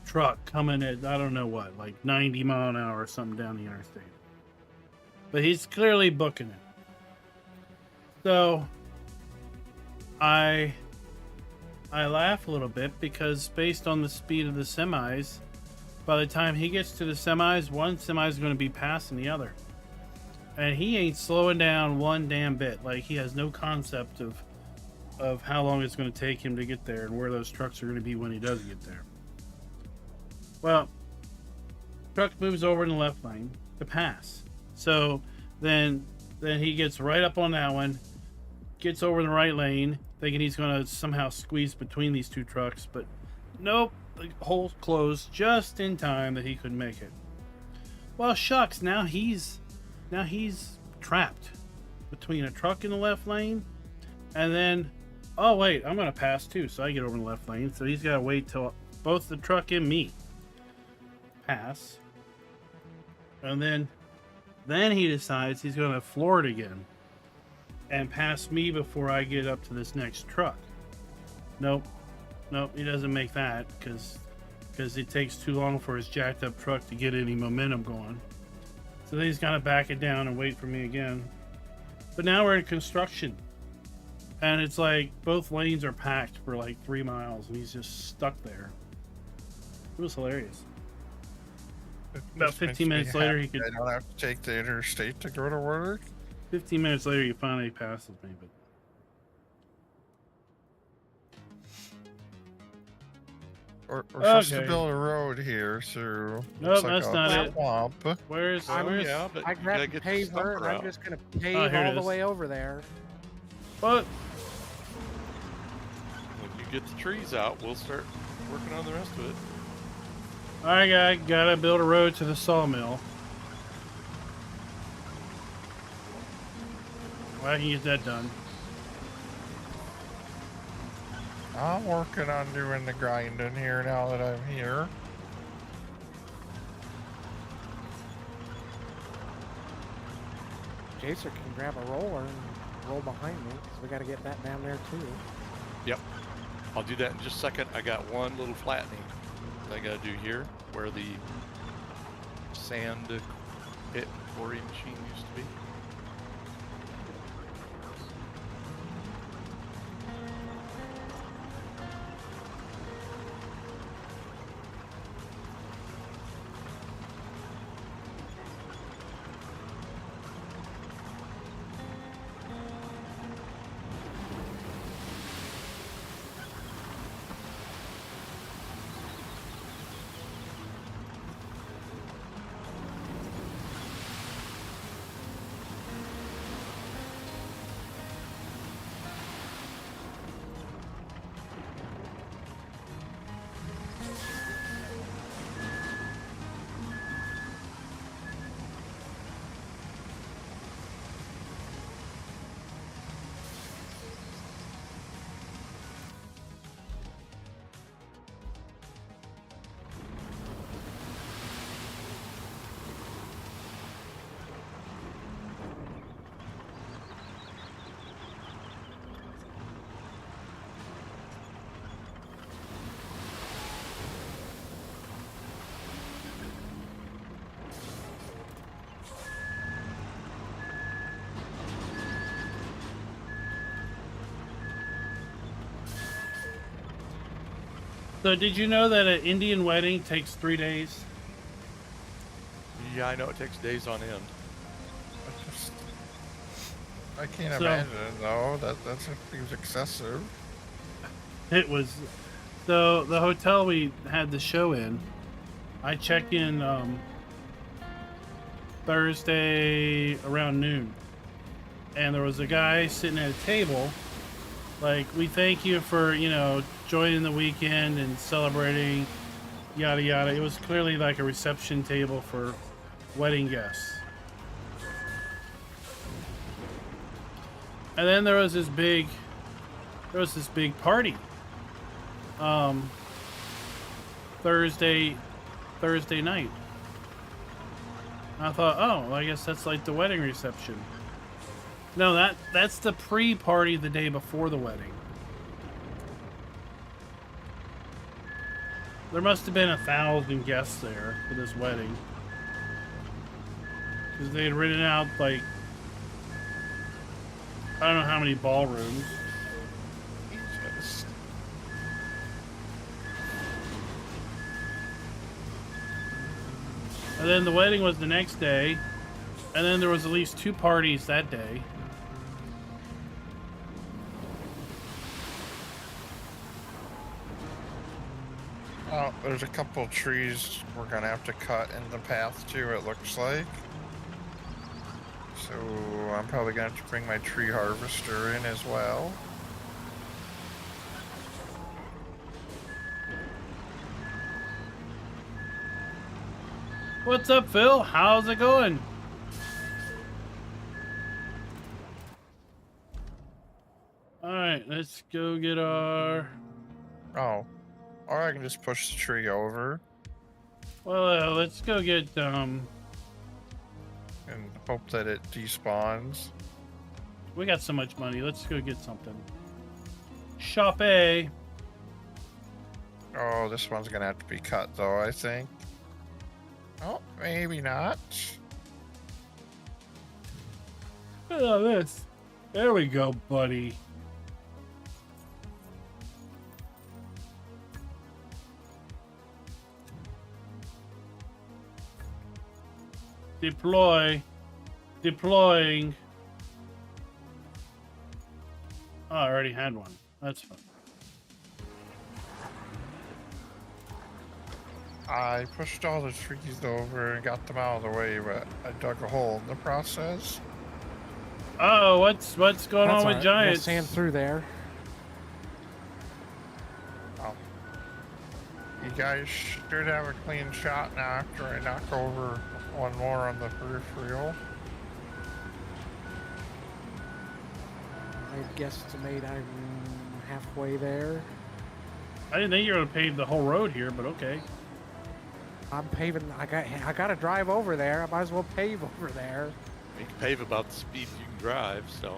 truck coming at, I don't know what, like 90 mile an hour or something down the interstate. But he's clearly booking it. So I laugh a little bit because based on the speed of the semis, by the time he gets to the semis, one semi is going to be passing the other. And he ain't slowing down one damn bit. Like, he has no concept of how long it's going to take him to get there and where those trucks are going to be when he does get there. Well, truck moves over in the left lane to pass. So then he gets right up on that one, gets over in the right lane, thinking he's going to somehow squeeze between these two trucks, but nope, the hole closed just in time that he couldn't make it. Well, shucks, now he's trapped between a truck in the left lane, and then, oh wait, I'm going to pass too, so I get over in the left lane, so he's got to wait till both the truck and me pass, and then he decides he's going to floor it again and pass me before I get up to this next truck. Nope, he doesn't make that because it takes too long for his jacked up truck to get any momentum going. So then he's got to back it down and wait for me again. But now we're in construction, and it's like both lanes are packed for like 3 miles, and he's just stuck there. It was hilarious. About 15 minutes later, he could. I don't have to take the interstate to go to work. 15 minutes later, he finally passes me, but. We're supposed to build a road here through. Nope, like that's not it. swamp. Where's Yeah, but I you gotta grabbed get the paver, stumper and I'm out. just going to pave here it all the is. way over there. what? When you get the trees out, we'll start working on the rest of it. All right, guy, gotta build a road to the sawmill. Well, I can get that done. I'm working on doing the grinding here now that I'm here. Jason can grab a roller and roll behind me, because we got to get that down there too. Yep. I'll do that in just a second. I got one little flattening I gotta do here where the sand pit quarry machine used to be. So did you know that an Indian wedding takes 3 days? Yeah, I know it takes days on end. I can't So- imagine though. That seems excessive. It was. So the hotel we had the show in, I checked in Thursday around noon, and there was a guy sitting at a table. Like, we thank you for, joining the weekend and celebrating, yada yada. It was clearly like a reception table for wedding guests. And then there was this big party. Thursday night. I thought, oh, I guess that's like the wedding reception. No, that's the pre-party the day before the wedding. There must have been 1,000 guests there for this wedding. Because they had rented out, like, I don't know how many ballrooms. Jesus. And then the wedding was the next day. And then there was at least 2 parties that day. Oh, there's a couple of trees we're gonna have to cut in the path too, it looks like. So I'm probably gonna have to bring my tree harvester in as well. What's up, Phil? How's it going? Alright, let's go get our... Oh. Or I can just push the tree over Well, let's go get, and hope that it despawns. we got so much money. Let's go get something. Shop A. Oh, this one's gonna have to be cut though, I think. Oh, maybe not. Look at this. There we go, buddy. Deploy. Deploying. Oh, I already had one. That's fine. I pushed all the trees over and got them out of the way, but I dug a hole in the process. Oh, what's going That's on all with right. giants? Sand through there. Oh. You guys should have a clean shot now after I knock over one more on the peripheral. I guesstimate I'm halfway there. I didn't think you were gonna pave the whole road here, but okay. I'm paving. I got to drive over there. I might as well pave over there. You can pave about the speed you can drive, so.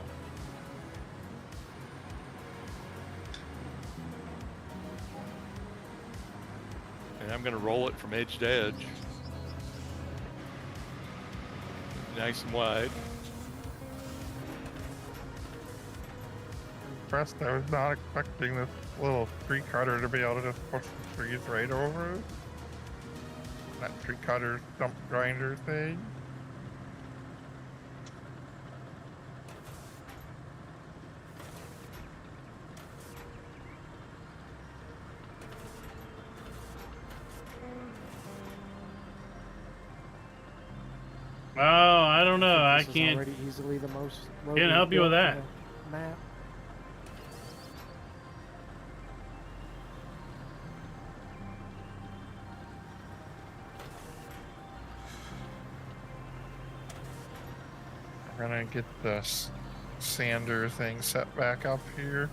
And I'm going to roll it from edge to edge. nice and wide. Impressed. I was not expecting this little tree cutter to be able to just push the trees right over it. That tree cutter stump grinder thing. Oh, I don't know. I This is can't. already easily the most. Can't help you with built that. in the Map. I'm gonna get the sander thing set back up here.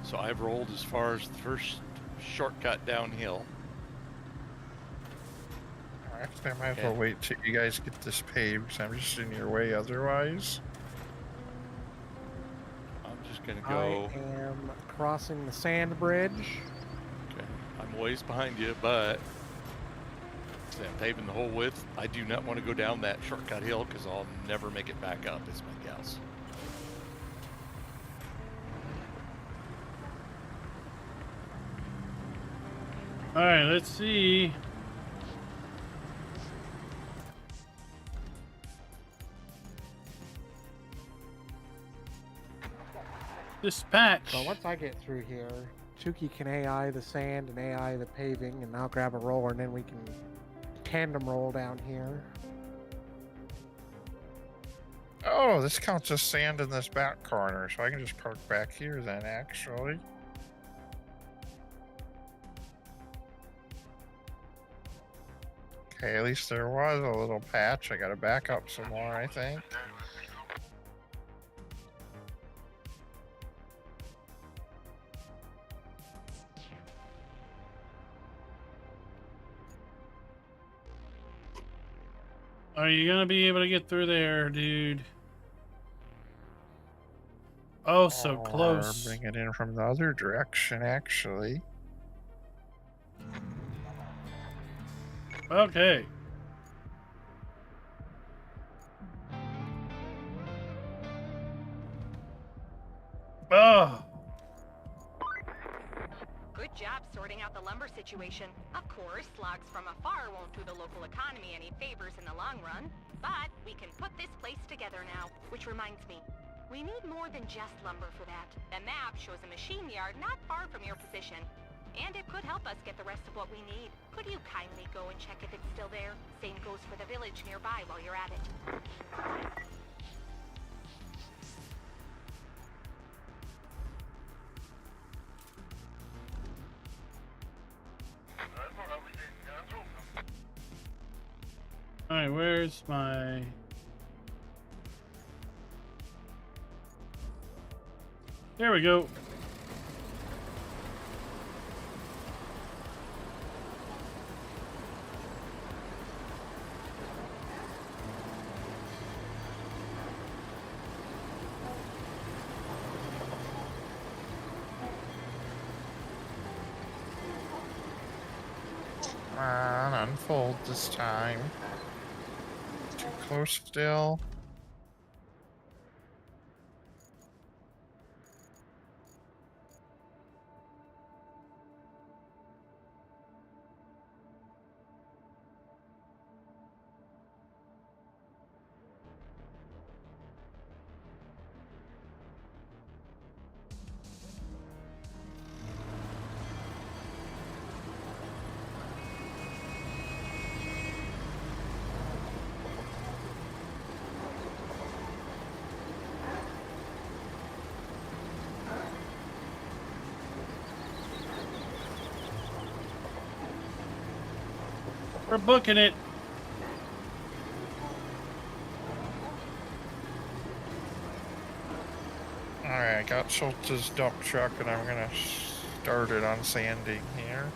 So I've rolled as far as the first shortcut downhill. Actually, I might as well Okay. wait till you guys get this paved, 'cause I'm just in your way otherwise. I'm just gonna go. I am crossing the sand bridge. Okay. I'm ways behind you, but since I'm paving the whole width, I do not want to go down that shortcut hill because I'll never make it back up. Is my guess. All right, let's see. Dispatch. So once I get through here, Chuki can AI the sand and AI the paving, and I'll grab a roller, and then we can tandem roll down here. Oh, this counts as sand in this back corner, so I can just park back here then, actually. Okay, at least there was a little patch. I gotta back up some more, I think. Are you gonna be able to get through there, dude? Oh, so Or close. bring it in from the other direction, actually. Okay. Oh, Good job sorting out the lumber situation. Of course, logs from afar won't do the local economy any favors in the long run, but we can put this place together now. Which reminds me, we need more than just lumber for that. The map shows a machine yard not far from your position, and it could help us get the rest of what we need. Could you kindly go and check if it's still there? Same goes for the village nearby while you're at it. all right. Where's my? There we go. Come on, unfold this time. Too close still. We're booking it. Alright, I got Schultz's dump truck and I'm gonna start it on sanding here.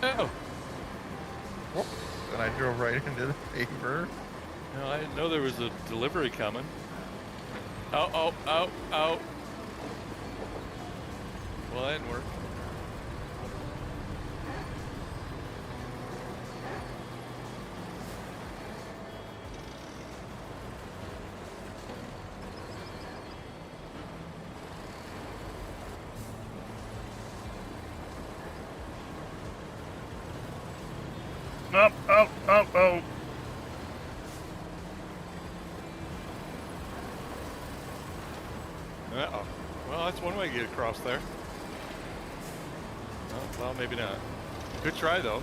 Oh, Whoop. And I drove right into the paper. no, I didn't know there was a delivery coming. Oh, oh, oh, oh. Well, that didn't work. Oh, oh, oh, oh. Uh-oh. Well, that's one way to get across there. Oh, well, maybe not. Good try, though.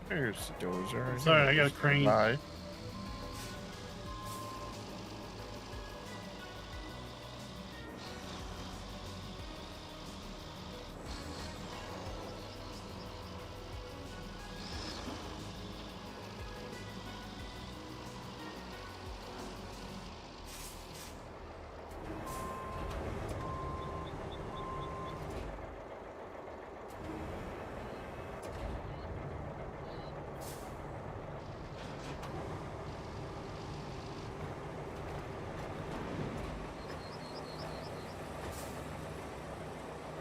There's the dozer. Sorry, I got a crane. Bye.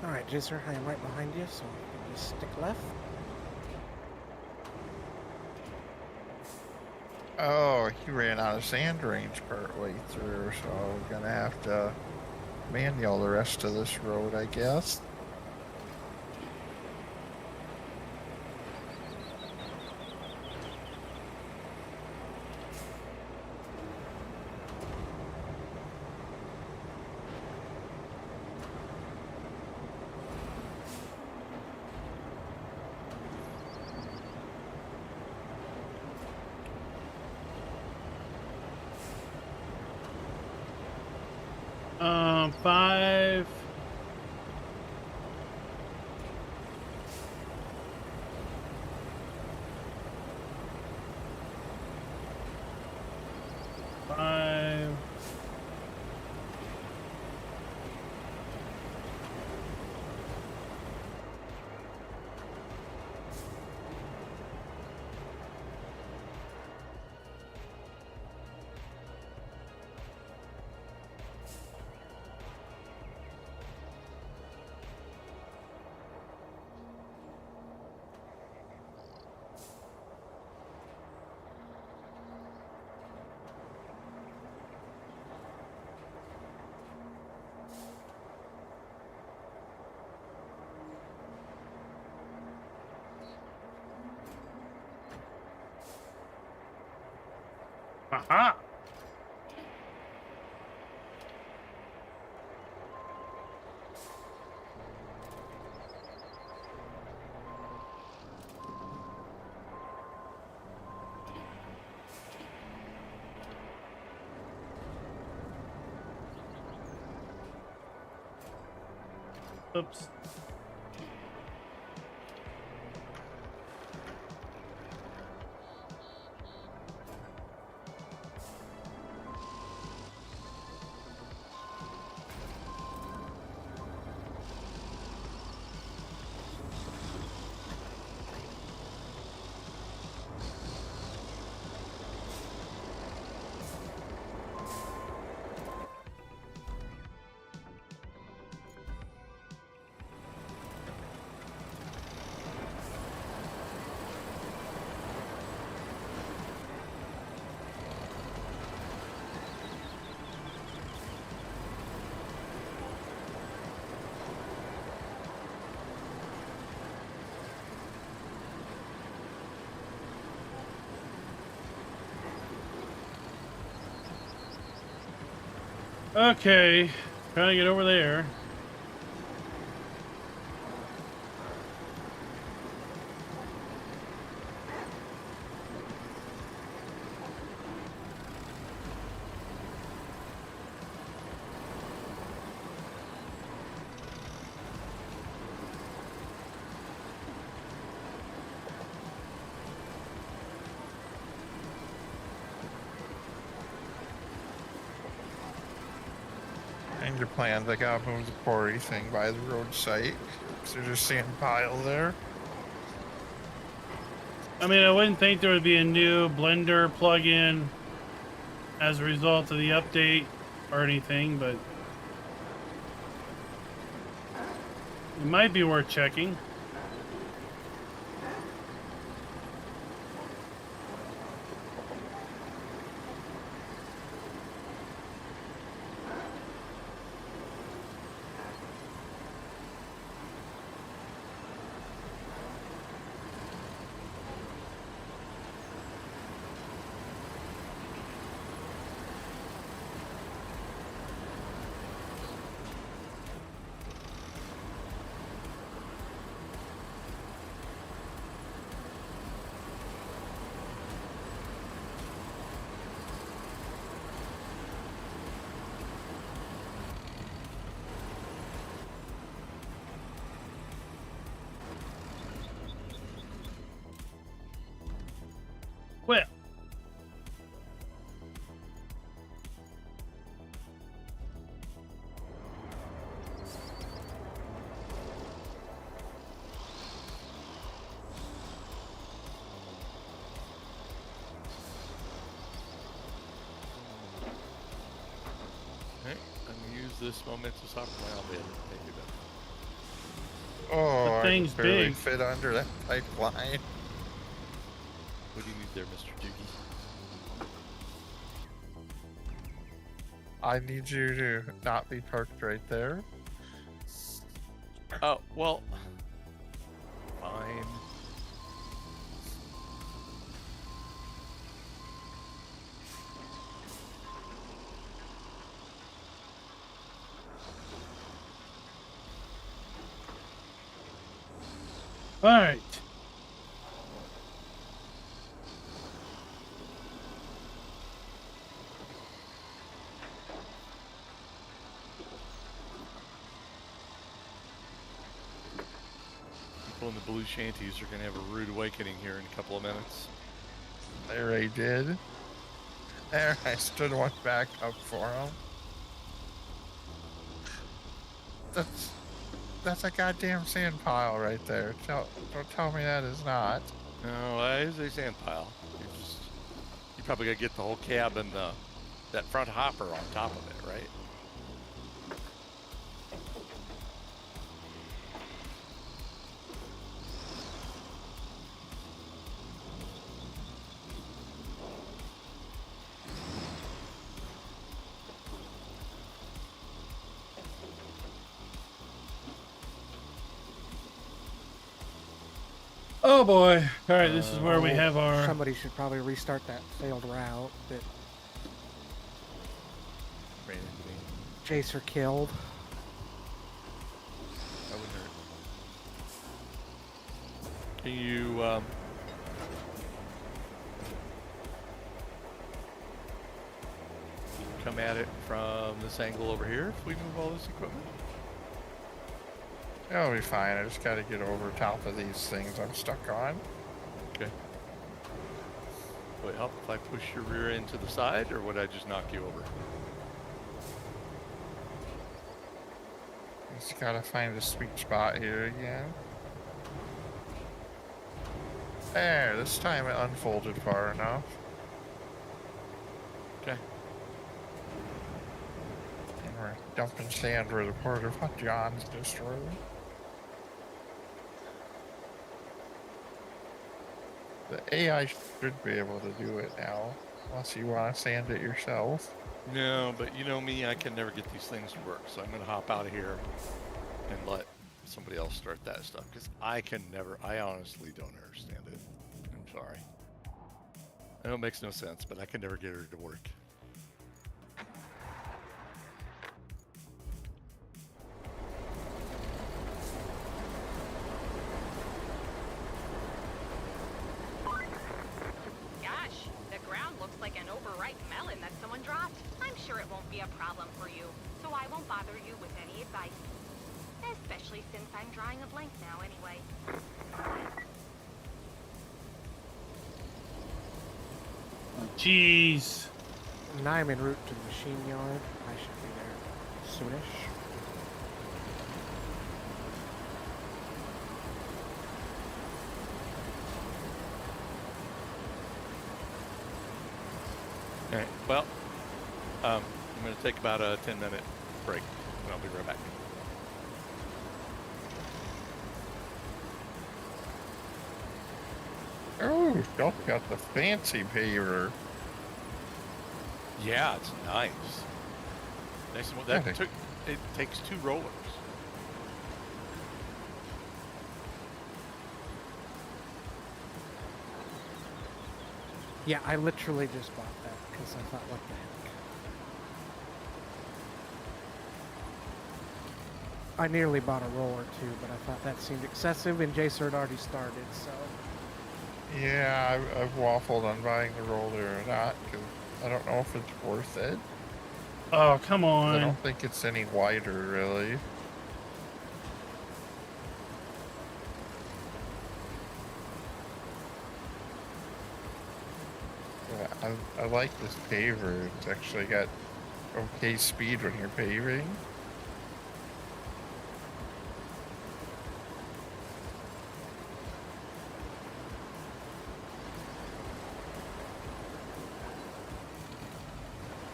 Alright, Jacer, I am right behind you, so you can just stick left. Oh, he ran out of sand range partway through, so we're gonna have to manual the rest of this road, I guess. Five. Five. Aha! Oops. Okay, trying to get over there. Change your plans. I gotta move the quarry thing by the road site. So there's a sand pile there. I mean, I wouldn't think there would be a new Blender plugin as a result of the update or anything, but it might be worth checking. Well, Okay, I'm gonna use this momentous opportunity. Maybe that. Oh, The thing's I can barely big. fit under that pipeline. What do you need there, Mr. Doogie? I need you to not be parked right there. Oh, well. Fine. all right. People in the blue shanties are going to have a rude awakening here in a couple of minutes. There I did. There, I stood one back up for him. That's a goddamn sand pile right there. Don't tell me that is not. No, that is a sand pile. You probably got to get the whole cab and that front hopper on top of it, right? Oh boy. All right, this is where we have our. Somebody should probably restart that failed route that Ran into me. Jacer killed. That wouldn't hurt. Can you come at it from this angle over here if we move all this equipment? It'll be fine. I just gotta get over top of these things I'm stuck on. Okay. Would it help if I push your rear end to the side, or would I just knock you over? Just gotta find a sweet spot here again. There, this time it unfolded far enough. Okay. And we're dumping sand where the porta johns destroyed. The AI should be able to do it now, unless you want to sand it yourself. No, but you know me, I can never get these things to work, so I'm going to hop out of here and let somebody else start that stuff, because I honestly don't understand it. I'm sorry. I know it makes no sense, but I can never get her to work. Gosh, the ground looks like an overripe melon that someone dropped. I'm sure it won't be a problem for you, so I won't bother you with any advice. Especially since I'm drawing a blank now anyway. Jeez. Now I'm en route to the machine yard. I should be there soonish. All right. Well, I'm going to take about a 10-minute break, and I'll be right back. Oh, y'all got the fancy paver. Yeah, it's nice. Nice and Yeah, it takes 2 rollers. Yeah, I literally just bought that because I thought, what the heck. I nearly bought a roller too, but I thought that seemed excessive, and Jason had already started, so. Yeah, I've waffled on buying the roller or not because I don't know if it's worth it. Oh, come 'Cause I on. don't think it's any wider, really. Yeah, I like this paver. It's actually got okay speed when you're paving.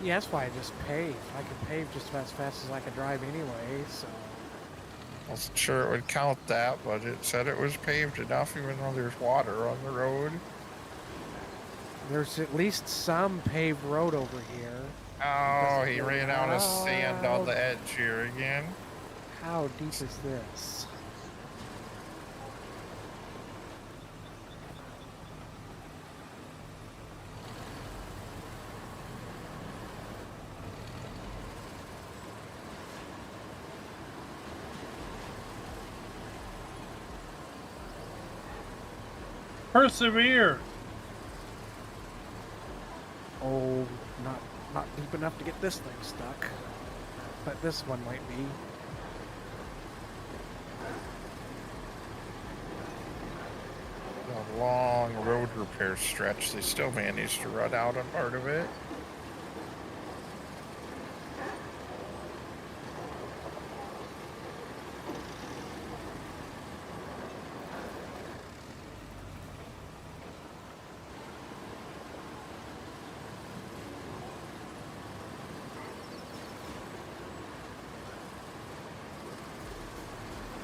Yeah, that's why I just pave. I can pave just about as fast as I can drive anyway, so. I wasn't sure it would count that, but it said it was paved enough even though there's water on the road. There's at least some paved road over here. Oh, he ran out of sand on Wow. the edge here again. How deep is this? Persevere. Oh, not deep enough to get this thing stuck. But this one might be. A long road repair stretch. They still managed to run out on part of it.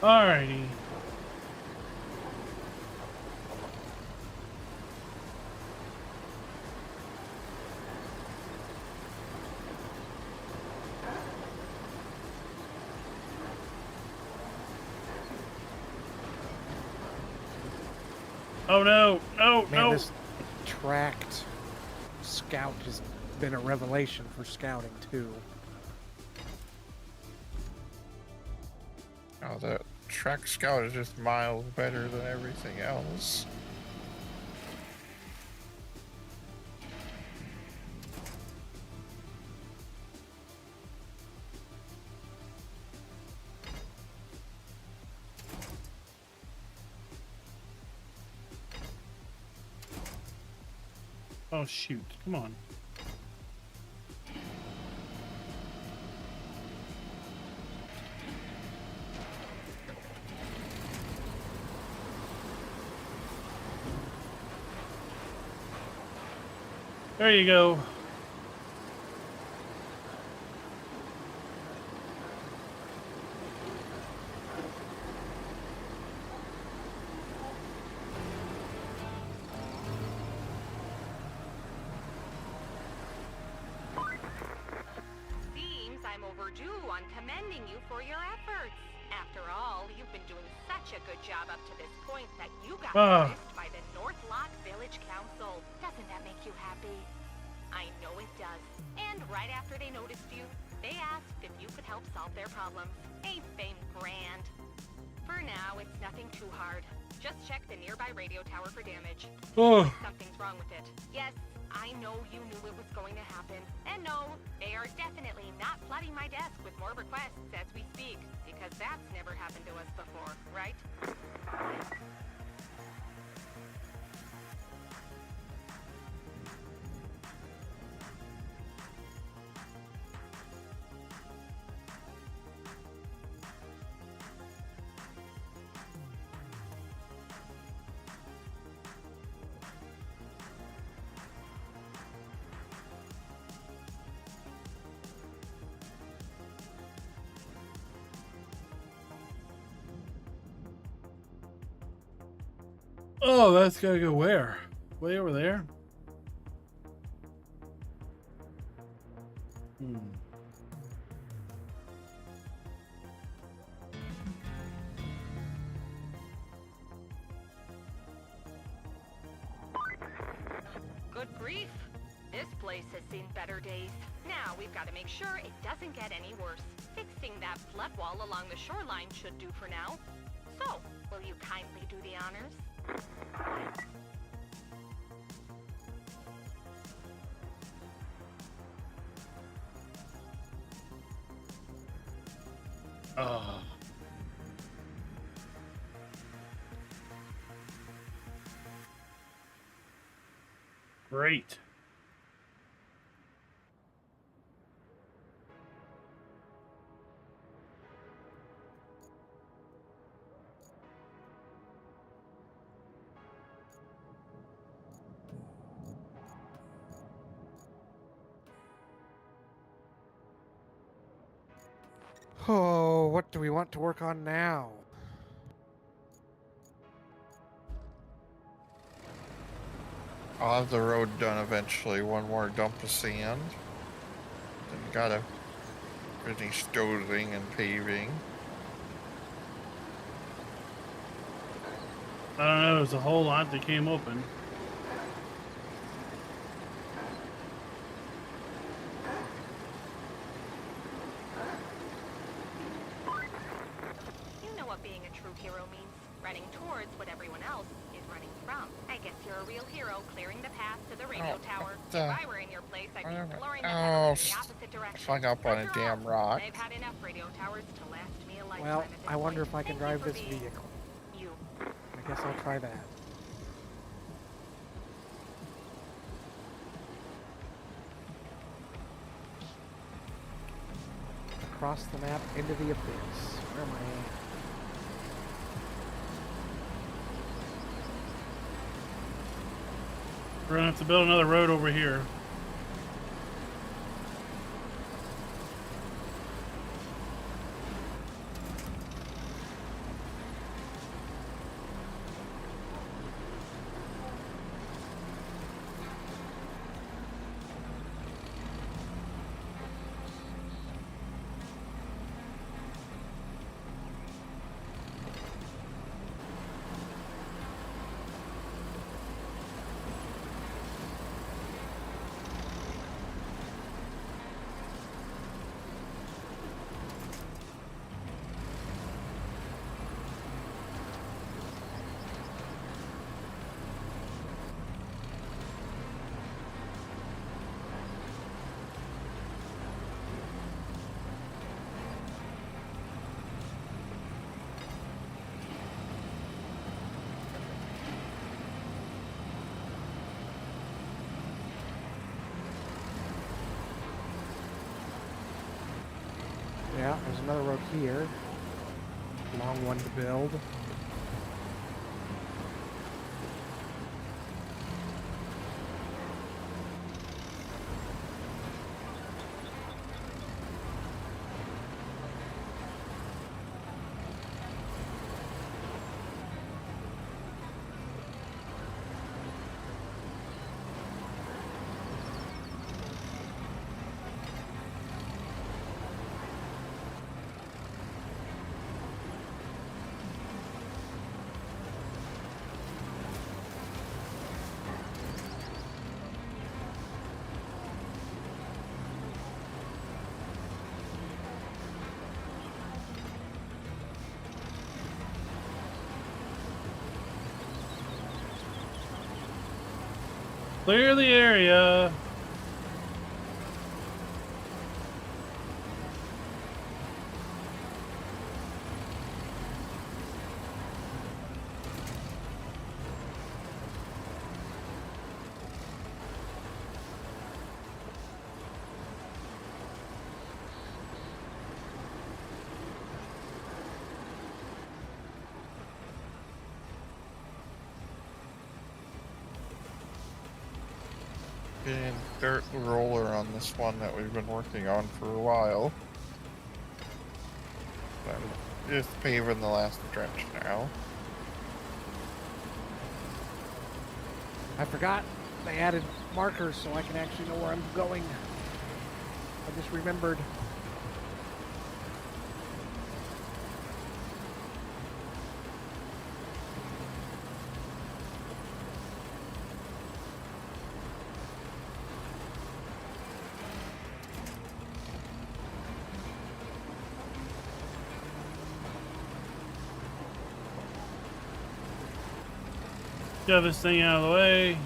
Alrighty. Oh no, no, Man, no. this tracked scout has been a revelation for scouting too. Oh, the track scout is just miles better than everything else. Oh shoot, come on. There you go. Seems I'm overdue on commending you for your efforts. After all, you've been doing such a good job up to this point that you got noticed by the North Lock Village Council. Doesn't that make you happy? I know it does. And right after they noticed you, they asked if you could help solve their problems. Ain't fame grand? For now, it's nothing too hard. Just check the nearby radio tower for damage. Oh. Something's wrong with it. Yes, I know you knew it was going to happen. And no, they are definitely not flooding my desk with more requests as we speak, because that's never happened to us before, right? Oh, that's gotta go where? Way over there? Hmm. Good grief. This place has seen better days. Now we've got to make sure it doesn't get any worse. Fixing that flood wall along the shoreline should do for now. So, will you kindly do the honors? Oh. Great. Oh, what do we want to work on now? I'll have the road done eventually. One more dump of sand. Then gotta finish dozing and paving. I don't know, there's a whole lot that came open. You know what being a true hero means. Running towards what everyone else is running from. I guess you're a real hero, clearing the path to the radio tower. If I were in your place, I'd be flooring the heavens in the opposite direction. Hung up on a After all, damn rock. I've had enough radio towers to last me a lifetime Well, at this I wonder point. if I can Thank you drive for this being vehicle. you. I guess I'll try that. Across the map into the abyss. Where am I at? We're gonna have to build another road over here. Yeah, there's another road here. Long one to build. Clear the area. Getting dirt roller on this one that we've been working on for a while. I'm just paving the last stretch now. I forgot they added markers so I can actually know where I'm going. I just remembered. Shove this thing out of the way.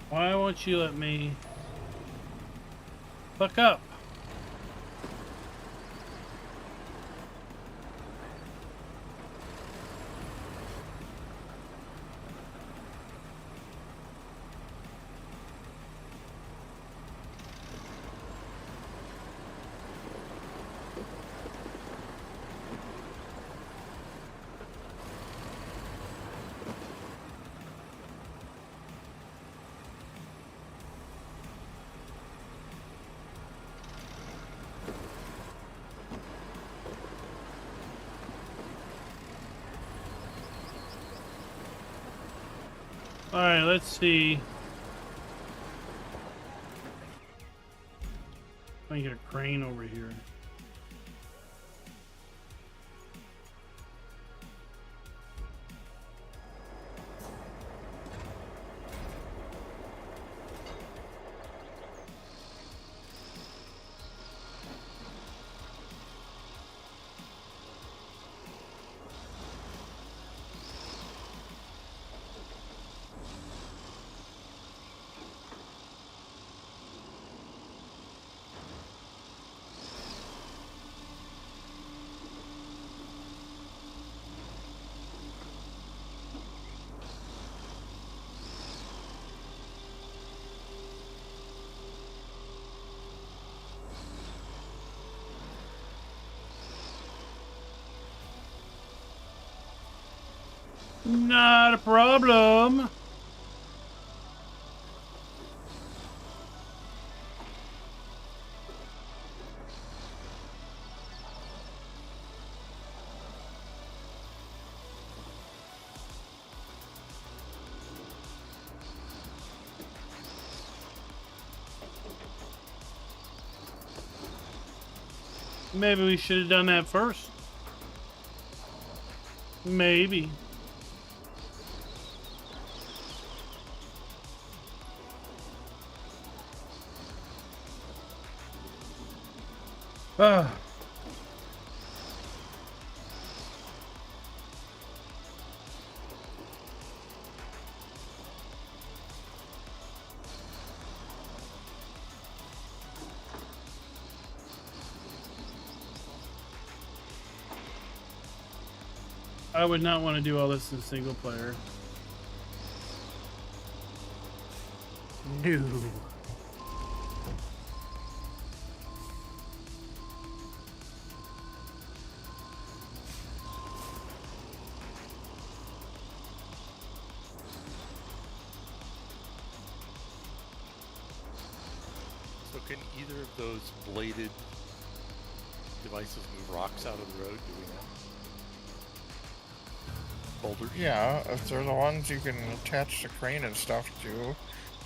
Why won't you let me fuck up? All right, let's see. I can get a crane over here. Not a problem. Maybe we should have done that first. Maybe. Ah. I would not want to do all this in single player. No. So can either of those bladed devices move rocks out of the road? Do we know? Boulders? Yeah, if they're the ones you can attach the crane and stuff to,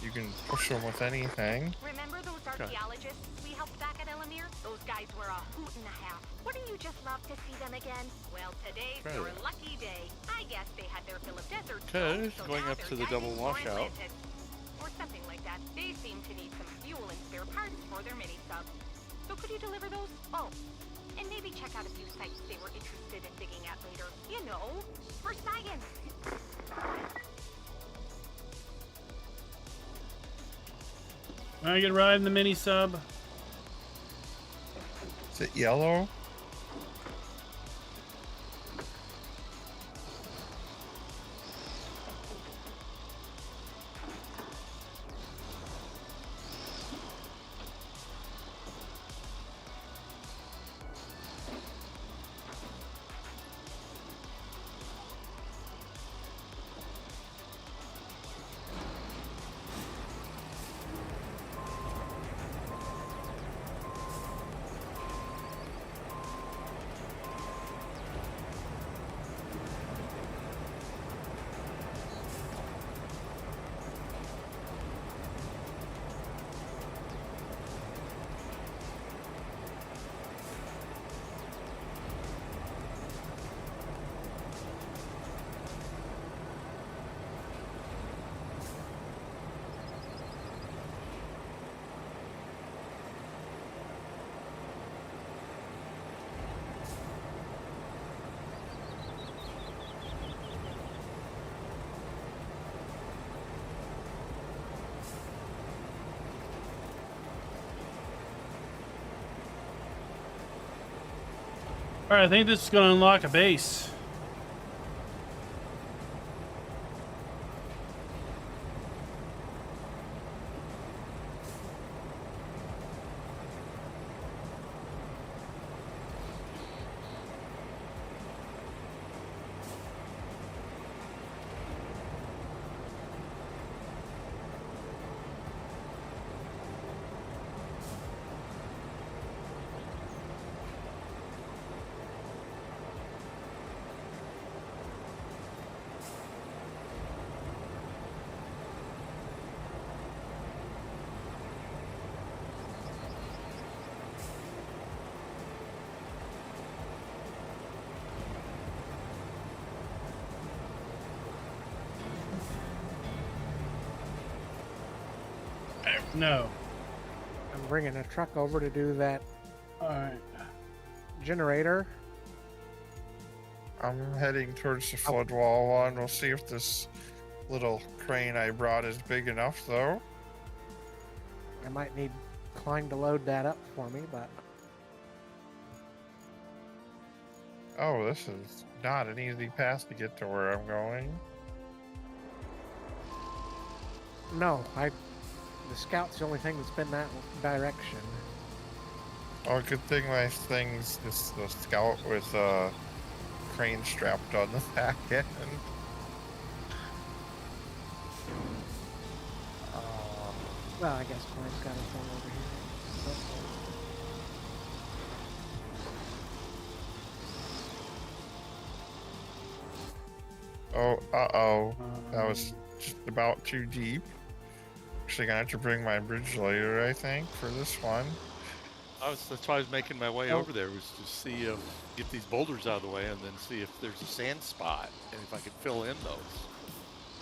you can push them with anything. Remember those archaeologists we helped back at Elamir? Those guys were a hoot and a half. Wouldn't you just love to see them again? Well, today's your lucky day. I guess they had their fill of desert. Okay, so going now up they're to the diving double for washout. Atlantis. Or something like that. They seem to need some fuel and spare parts for their mini sub. So could you deliver those? Oh, and maybe check out a few sites they were interested in digging at later. You know, for science. I get riding the mini sub. Is it yellow? All right, I think this is going to unlock a base. No. I'm bringing a truck over to do that All right. generator. I'm heading towards the flood wall one. We'll see if this little crane I brought is big enough, though. I might need Klein to load that up for me, but Oh, this is not an easy path to get to where I'm going. no, the scout's the only thing that's been that direction. Oh, good thing my thing's just the scout with a crane strapped on the back end. Well, I guess Klein's got his one over here. Oh, uh-oh. That was just about too deep. Actually gonna have to bring my bridge later, I think, for this one. That's why I was making my way Oh. over there, was to see if get these boulders out of the way, and then see if there's a sand spot and if I could fill in those.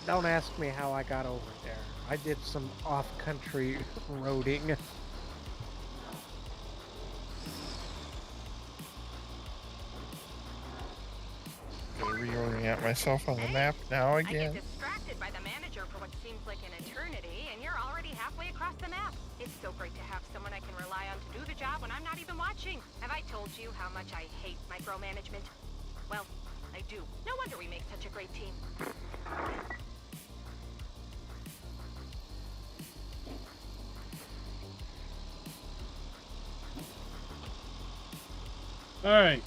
Don't ask me how I got over there. I did some off-country roading. Gotta reorient myself on the map now I get again. distracted by the manager for what seems like an eternity, and you're already halfway across the map. It's so great to have someone I can rely on to do the job when I'm not even watching. Have I told you how much I hate micromanagement? Well, I do. No wonder we make such a great team. All right.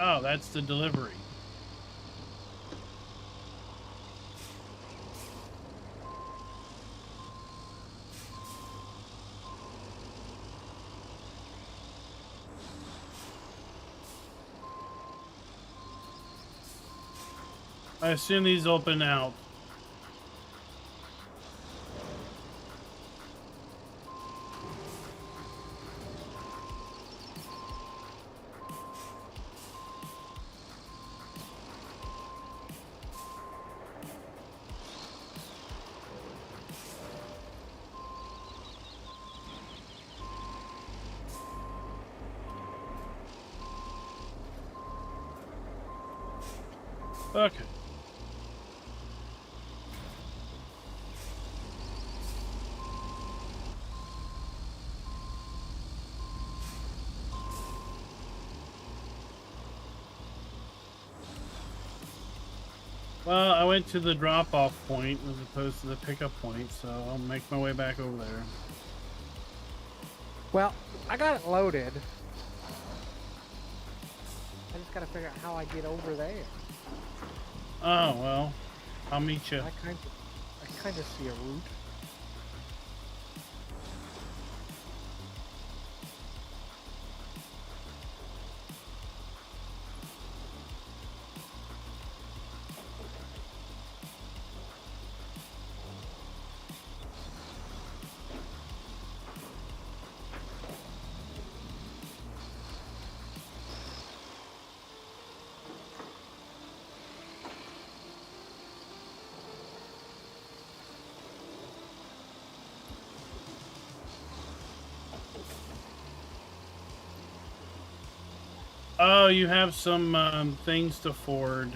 Oh, that's the delivery. I assume these open out. Okay. Well, I went to the drop-off point as opposed to the pickup point, so I'll make my way back over there. Well, I got it loaded. I just gotta figure out how I get over there. Oh, well, I'll meet you. I kind of see a route. Oh, you have some things to forward.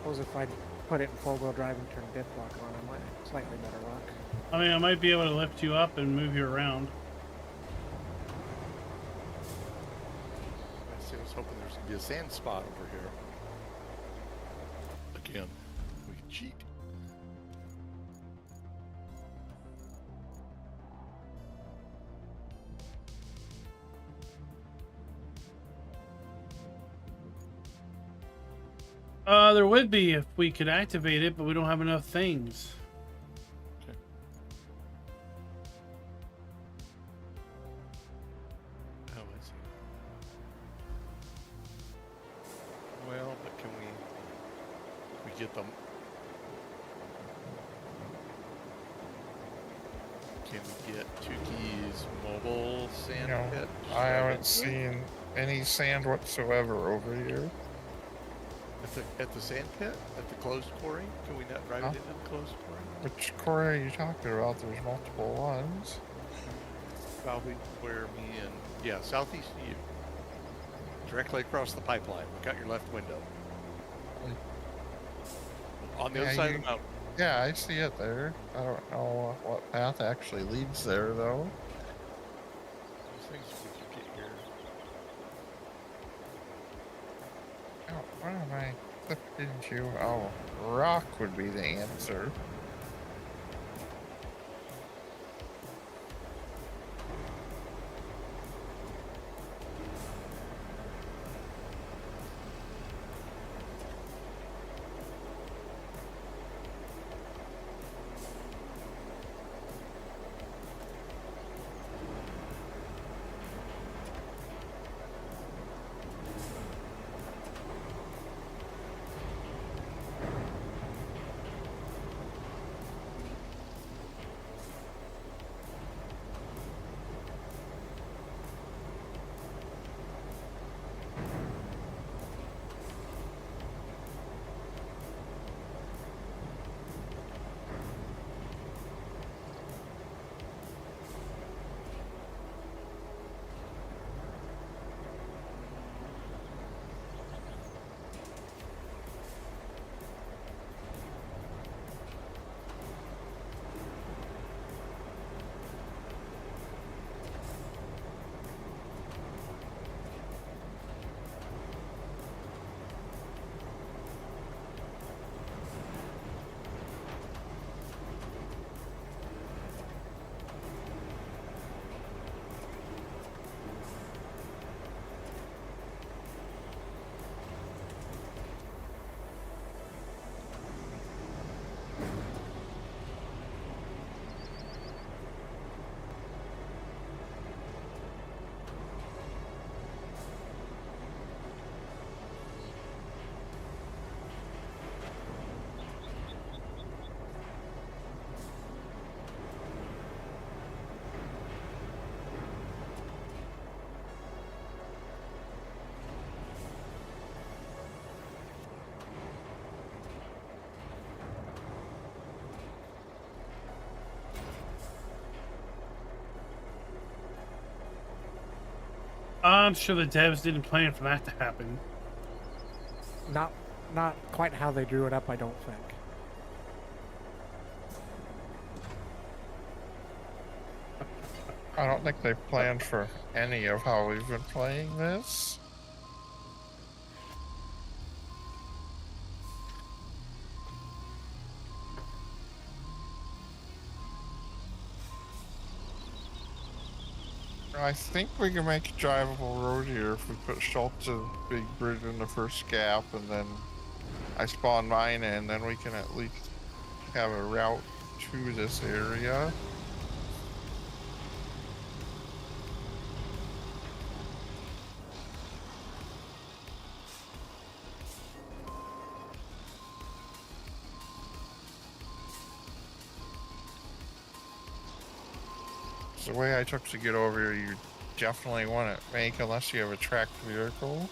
Suppose if I put it in four-wheel drive and turn diff lock on, I might have slightly better luck. I mean, I might be able to lift you up and move you around. I was hoping there's gonna be a sand spot over here. Again, we can cheat. There would be if we could activate it, but we don't have enough things. Okay. Oh, I see. Well, but can we get them? Can we get Tuki's mobile sand pit? I haven't seen any sand whatsoever over here. At the sand pit? At the closed quarry? Can we not drive it into the closed quarry? Which quarry are you talking about? There's multiple ones. Probably where me and... Yeah, southeast of you. Directly across the pipeline. Look out your left window. On the other side of the mountain. Yeah, I see it there. I don't know what path actually leads there, though. These things we can get here. Oh, what am I clipped into? Oh, rock would be the answer. I'm sure the devs didn't plan for that to happen. Not quite how they drew it up, I don't think. I don't think they planned for any of how we've been playing this. I think we can make a drivable road here if we put Schultz's big bridge in the first gap, and then I spawn mine in, then we can at least have a route to this area. The way I took to get over here, you definitely want to make unless you have a tracked vehicle.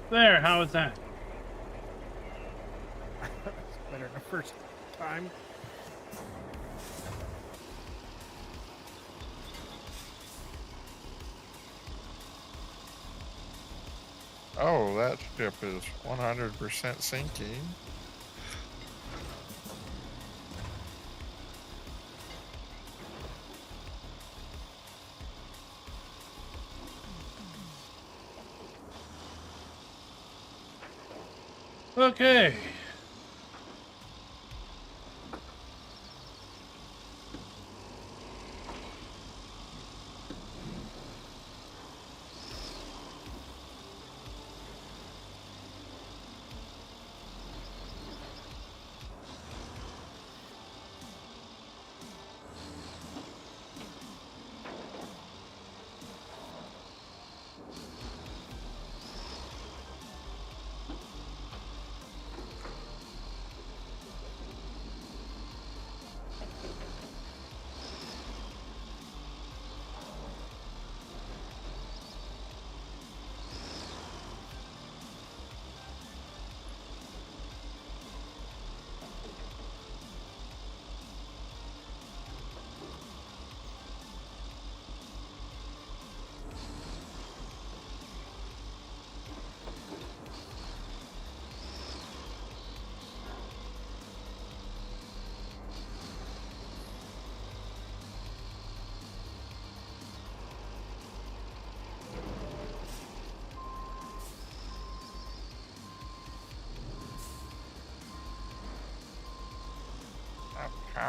There, how is that? It's better than the first time. Oh, that ship is 100% sinking. Okay.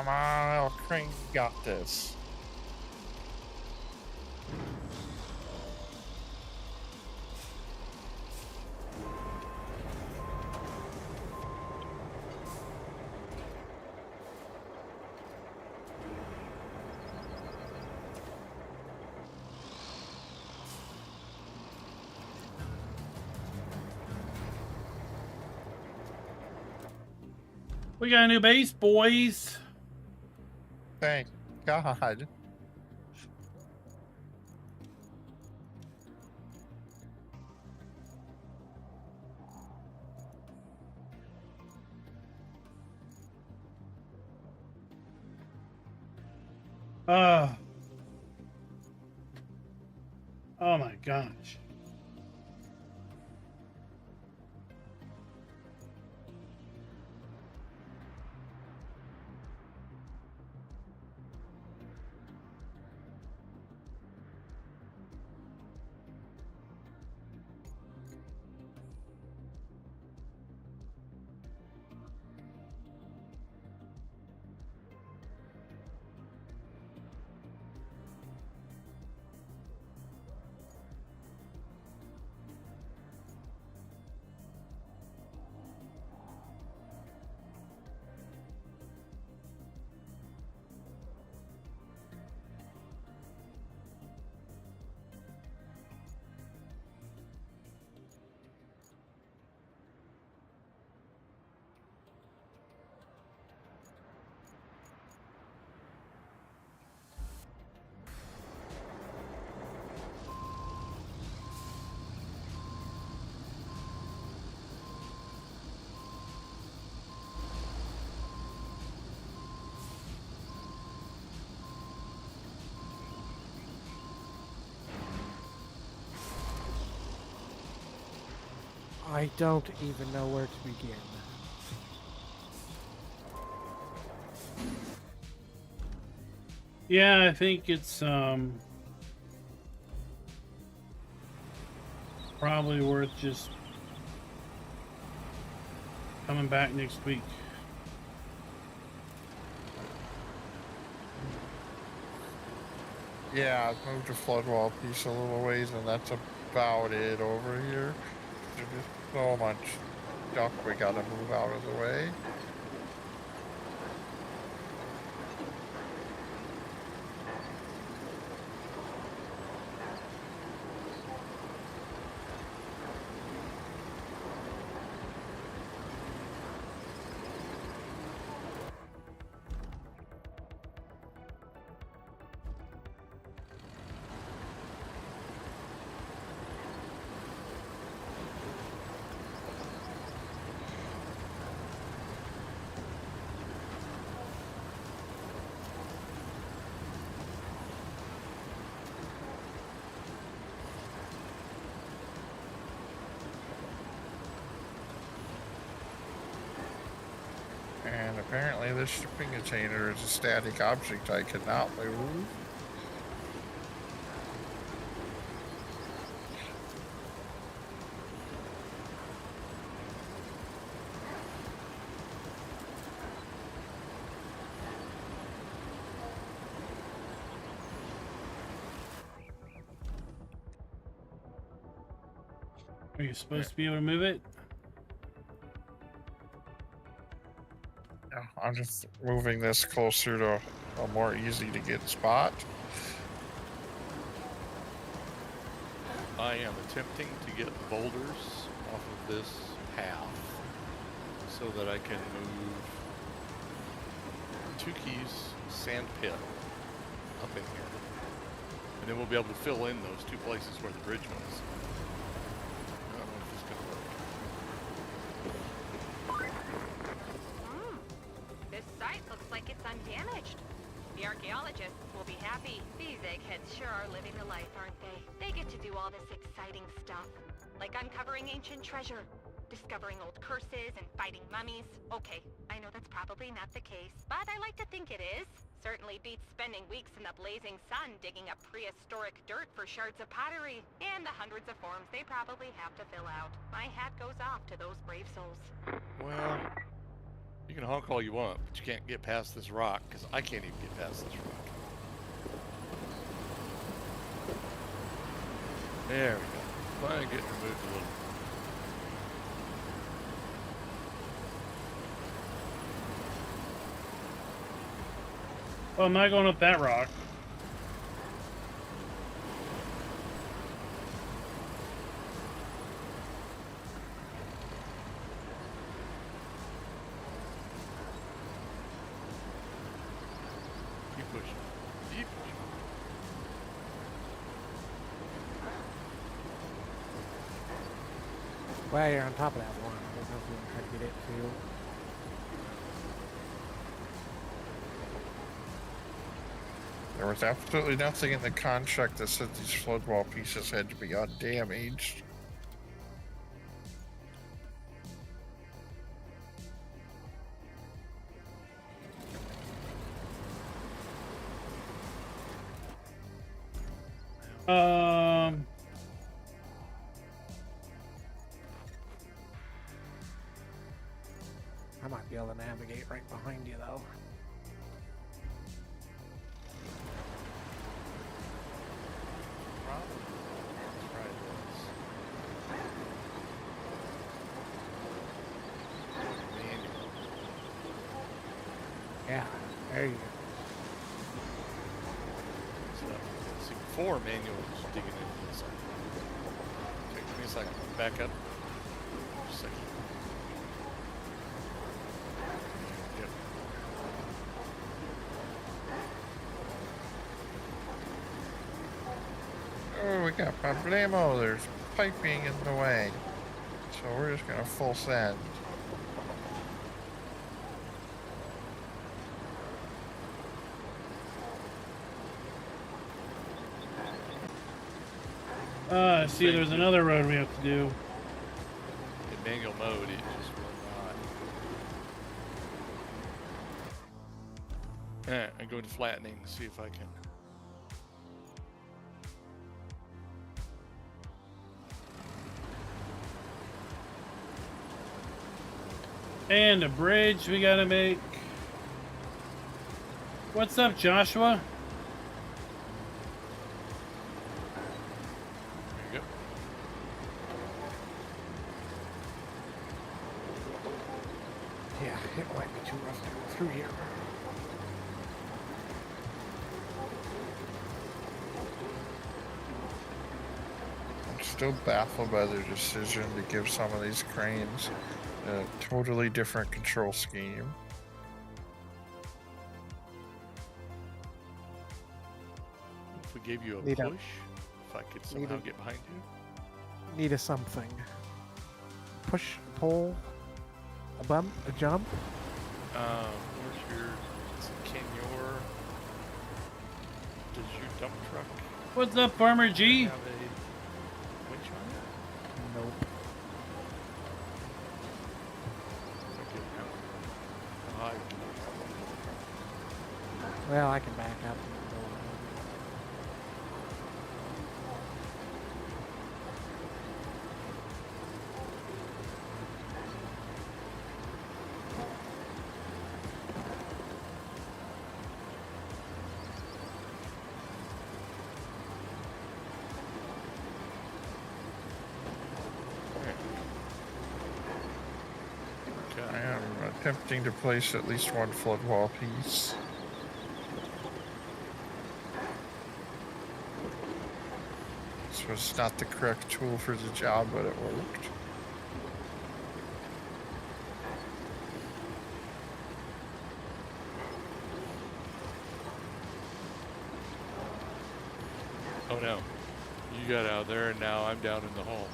Come on, Crane, you got this. We got a new base, boys. Thank God. Oh. Oh my gosh. I don't even know where to begin. Yeah, I think it's probably worth just coming back next week. Yeah, I've moved the flood wall piece a little ways, and that's about it over here. There's just so much stuff we gotta move out of the way. And apparently this shipping container is a static object I cannot move. Are you supposed to be able to move it? Yeah, I'm just moving this closer to a more easy to get spot. I am attempting to get boulders off of this path so that I can move Tukey's sand pit up in here. And then we'll be able to fill in those two places where the bridge was. I don't know if this is going to work. This site looks like it's undamaged. The archaeologists will be happy. These eggheads sure are living the life, aren't they? They get to do all this exciting stuff, like uncovering ancient treasure, discovering old curses, and fighting mummies. Okay, I know that's probably not the case, but I like to think it is. Certainly beats spending weeks in the blazing sun digging up prehistoric dirt for shards of pottery, and the hundreds of forms they probably have to fill out. My hat goes off to those brave souls. Well, You can honk all you want, but you can't get past this rock, because I can't even get past this rock. There we go. Finally getting removed a little. Well, I'm not going up that rock. Keep pushing. Keep pushing. Well, you're on top of that one. I don't know if you want to try to get it too. There was absolutely nothing in the contract that said these flood wall pieces had to be undamaged. I might be able to navigate right behind you though. Yeah, there you go. See, before manual was digging into this. Okay, give me a second. Back up. Just a second. Yep. Oh, we got problemo. There's piping in the way. So we're just gonna full send. See, there's another road we have to do. In manual mode, it just will not. I'm going to flattening, see if I can. And a bridge we gotta make. What's up, Joshua? There you go. Yeah, it might be too rough to go through here. I'm still baffled by their decision to give some of these cranes a totally different control scheme. If we gave you a Need a- push, if I could somehow get behind you. Need a something. Push, pull, a bump, a jump. Where's your does your dump truck What's up, Farmer G? have a winch on it? Nope. Okay, no. Well, I can back up and go around. I am attempting to place at least one flood wall piece. This was not the correct tool for the job, but it worked. Oh no. You got out there and now I'm down in the hole.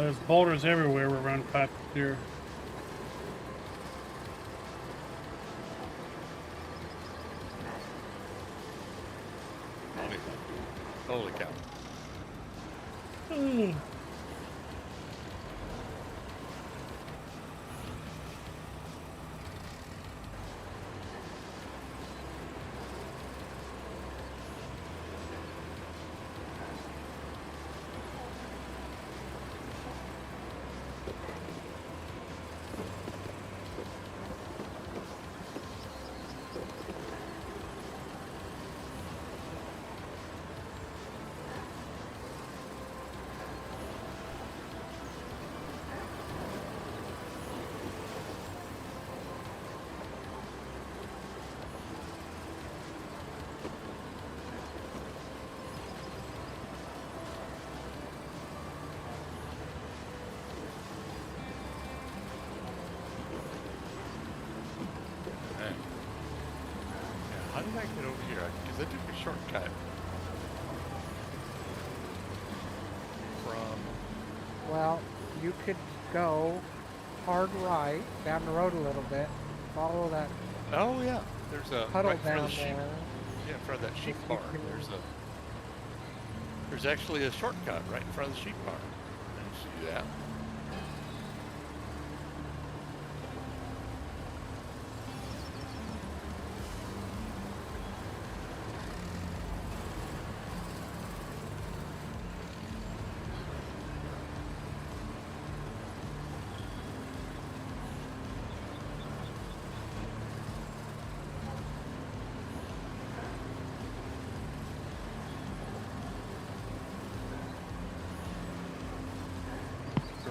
There's boulders everywhere. We're running pipe clear. Holy cow. How did I get over here? Because I took a shortcut from... Well, you could go hard right down the road a little bit. Follow that Oh, yeah. There's a... puddle right in front down of the sheep. there. Yeah, in front of that sheep If you bar. can- There's actually a shortcut right in front of the sheep bar. I see that.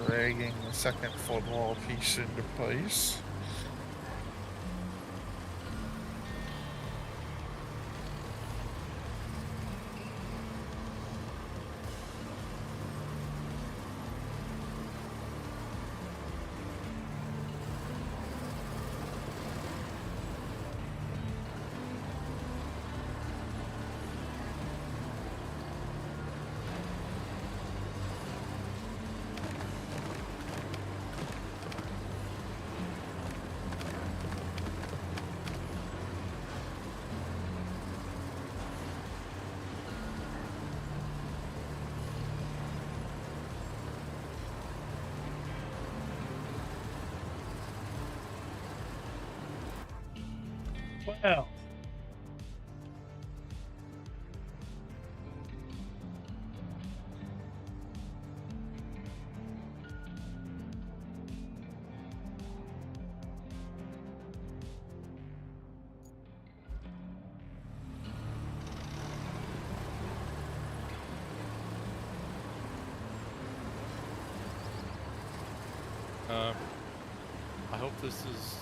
Dragging the second footwall piece into place. Wow. I hope this is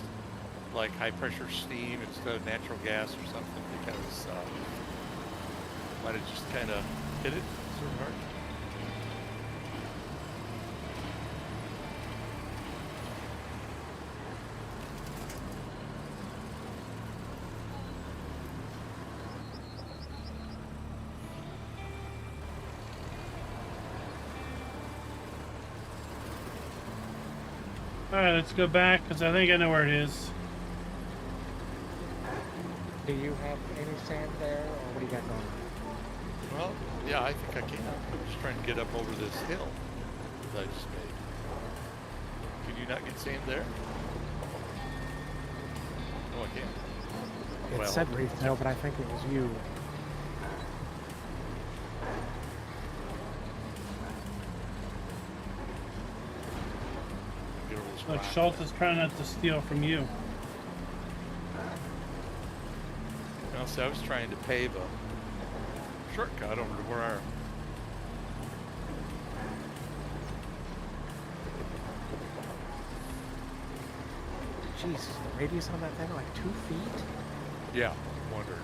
like high pressure steam instead of natural gas or something, because might have just kind of hit it so hard. All right, let's go back because I think I know where it is. Do you have any sand there, or what do you got going on? Well, yeah, I think I can. I'm just trying to get up over this hill that I just made. Can you not get sand there? No, I can't. It Well, said refill, but I think it was you. get over this Like rock. Schultz is trying not to steal from you. Well, see, I was trying to pave a shortcut over to where our... Jeez, is the radius on that thing like 2 feet? Yeah, wondered.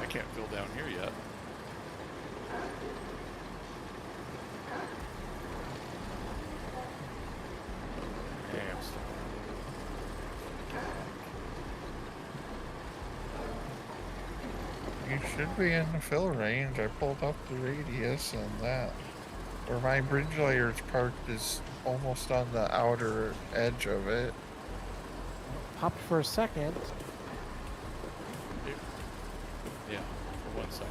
I can't fill down here yet. Yeah, I'm still... You should be in the fill range. I pulled up the radius and that. Where my bridge layer is parked is almost on the outer edge of it. Popped for a second. Yeah, for 1 second.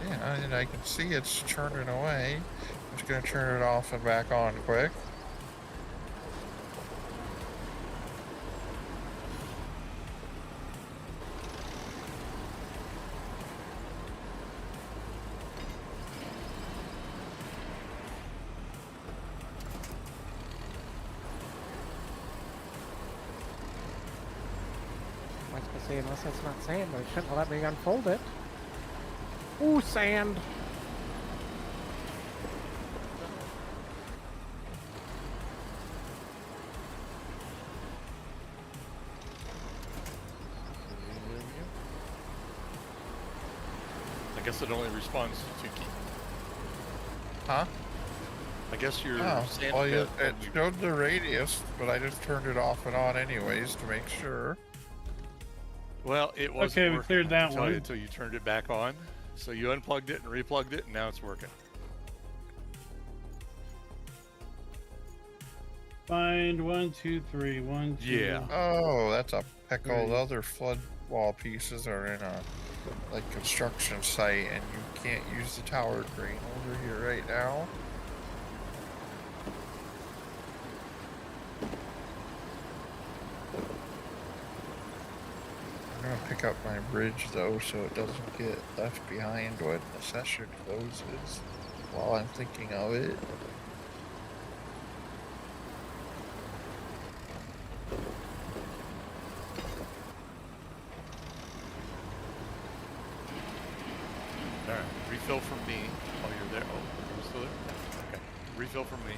Yeah, and I can see it's churning away. I'm just gonna turn it off and back on quick. I was gonna say, unless that's not sand, but it shouldn't let me unfold it. Ooh, sand! I guess it only responds to 2 key. Huh? I guess your Oh, sand well, pit it only- showed the radius, but I just turned it off and on anyways to make sure. Well, it wasn't Okay, we working, cleared that I tell you, one. until you turned it back on. So you unplugged it and replugged it, and now it's working. Find 1, 2, 3. 1, 2. Yeah. Oh, that's a peck. All the Right. other flood wall pieces are in a like construction site, and you can't use the tower crane over here right now. I'm gonna pick up my bridge though, so it doesn't get left behind when the session closes. While I'm thinking of it. All right. Refill from me while you're there. Oh, are you still there? Okay. Refill from me.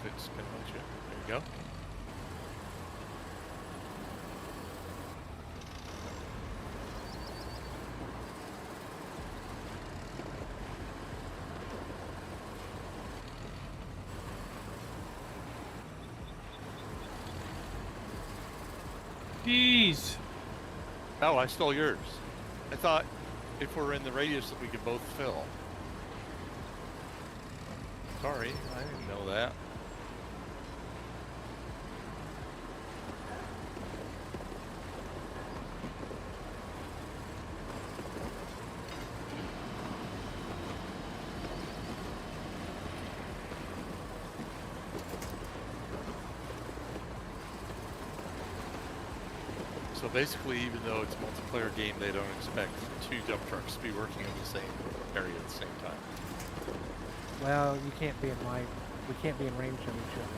If it's gonna let you. There you go. Jeez. Oh, I stole yours. I thought if we're in the radius that we could both fill. Sorry, I didn't know that. So basically, even though it's a multiplayer game, they don't expect 2 dump trucks to be working in the same area at the same time. Well, you can't be in line. We can't be in range of each other.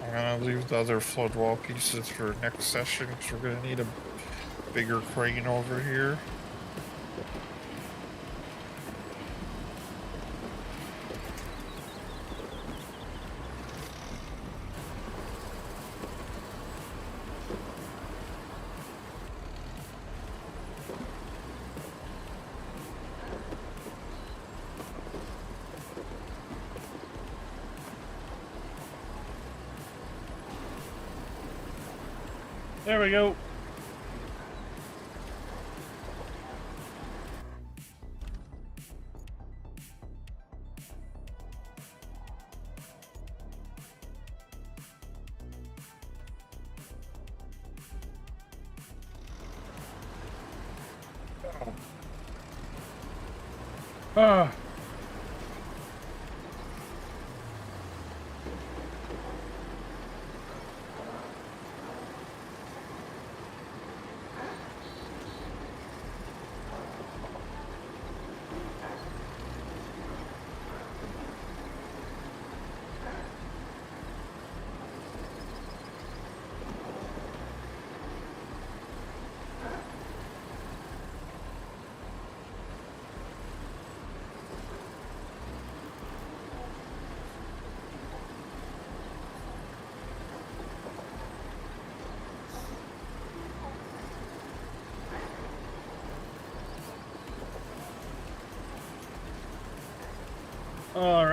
I'm gonna leave the other flood wall pieces for next session because we're gonna need a bigger crane over here. There we go. Ah.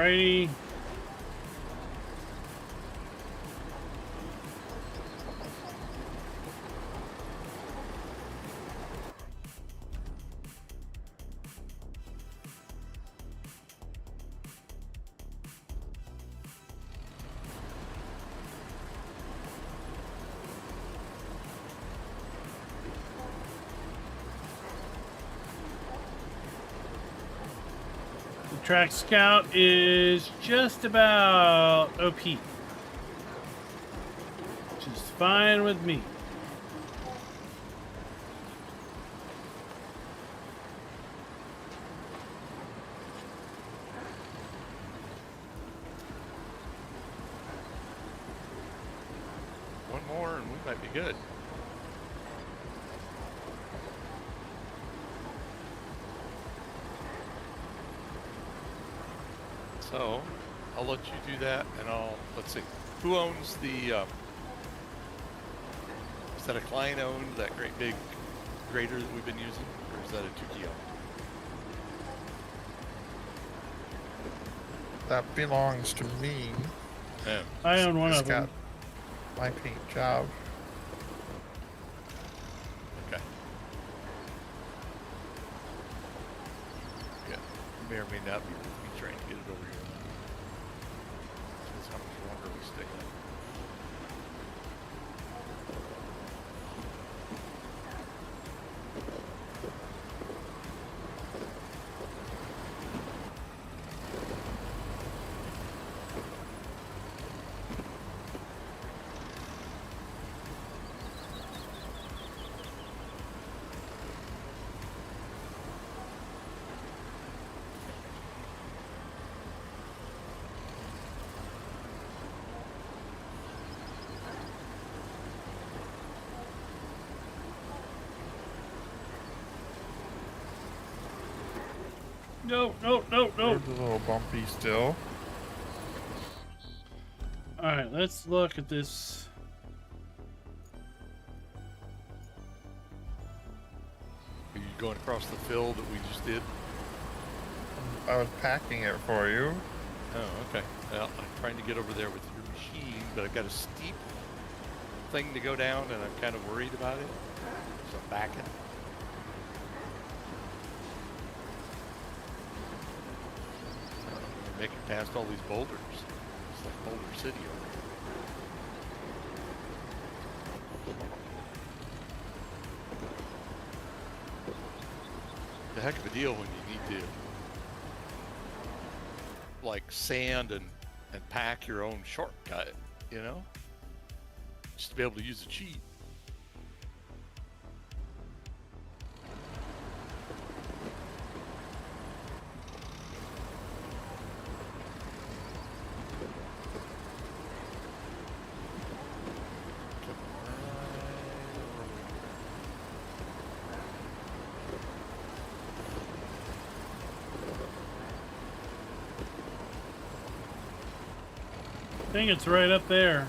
Alrighty. The track scout is just about OP. Which is fine with me. One more and we might be good. So, I'll let you do that, and let's see. Who owns the, is that a client owned, that great big grader that we've been using, or is that a Tukey owned? That belongs to me. Yeah. I own one It's of them. got my paint job. Okay. Yeah, you may or may not be with me trying to get it over here. That's how much longer we stay in. No. It's a little bumpy still. Alright, let's look at this. Are you going across the fill that we just did? I was packing it for you. Oh, okay. Well, I'm trying to get over there with your machine, but I've got a steep thing to go down, and I'm kind of worried about it. So I'm backing. Make it past all these boulders. It's like Boulder City over here. It's a heck of a deal when you need to like sand and pack your own shortcut, you know? Just to be able to use a cheat. I think it's right up there.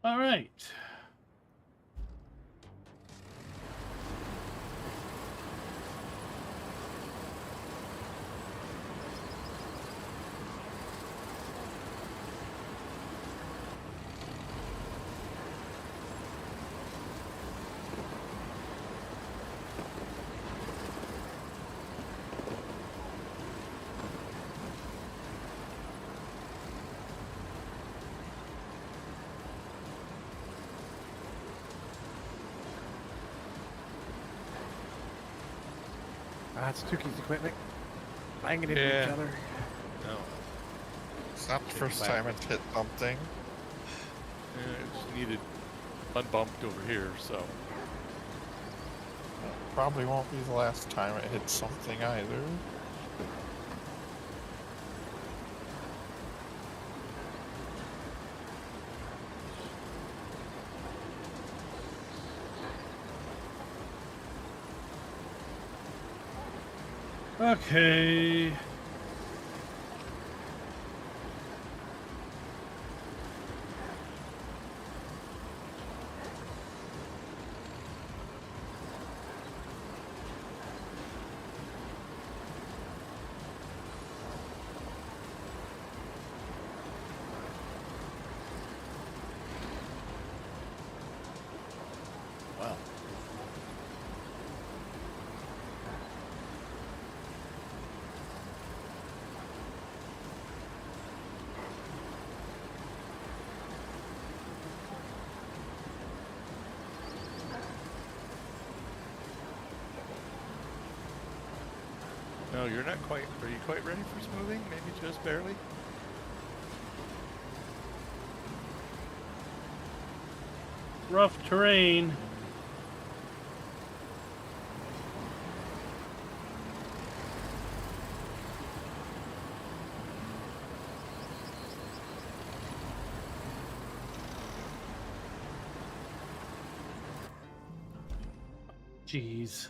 All right. That's Tukey's equipment. Banging into Yeah. each other. No. It's not the first time it's hit something. It just needed unbumped over here, so. Probably won't be the last time it hits something either. Okay. Wow. No, you're not quite. Are you quite ready for smoothing? Maybe just barely. Rough terrain. Jeez.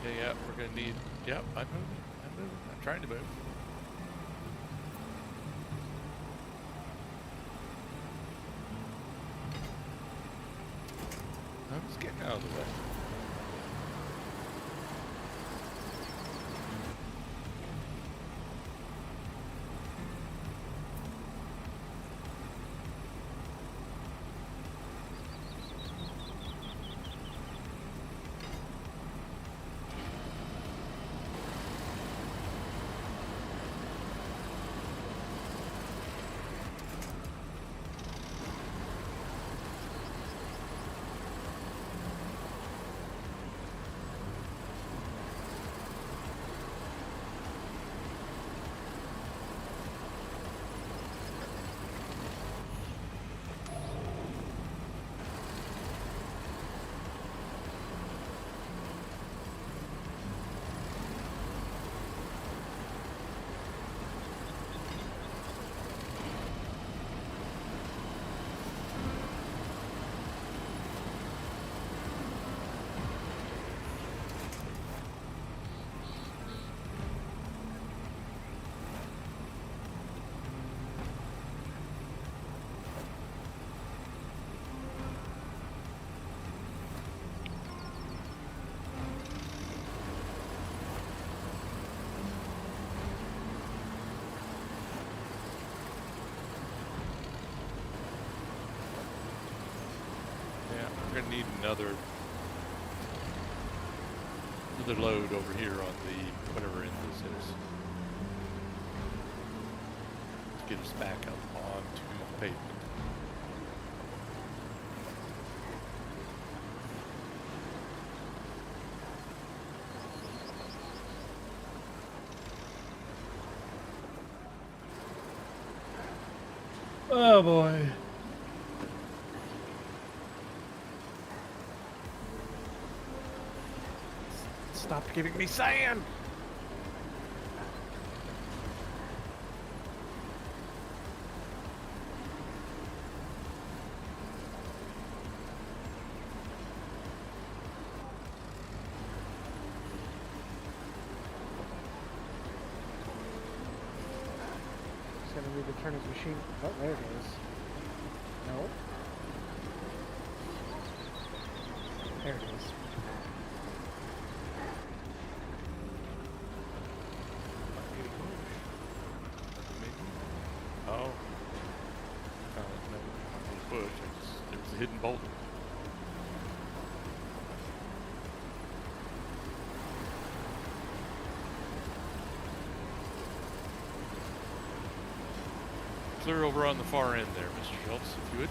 Yeah, we're gonna need. Yep, I'm moving. I'm trying to move. I'm just getting out of the way. We're gonna need another load over here on the whatever end this is to get us back up onto the pavement. Oh boy. Stop giving me sand! He's gonna need to turn his machine. Oh, there it is. No. There it is. Oh. No bush. There's a hidden boulder. Clear over on the far end there, Mr. Schultz, if you would.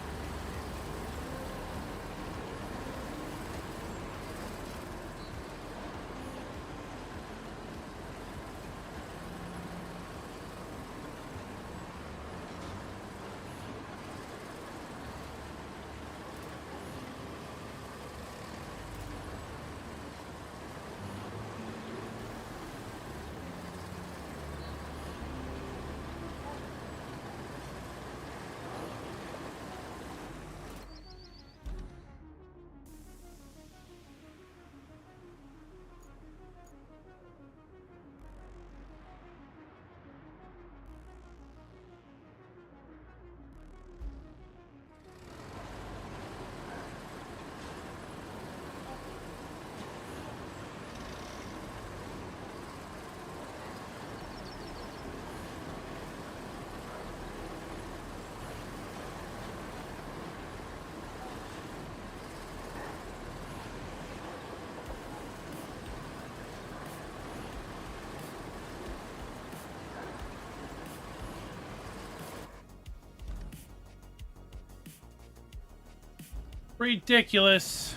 Ridiculous.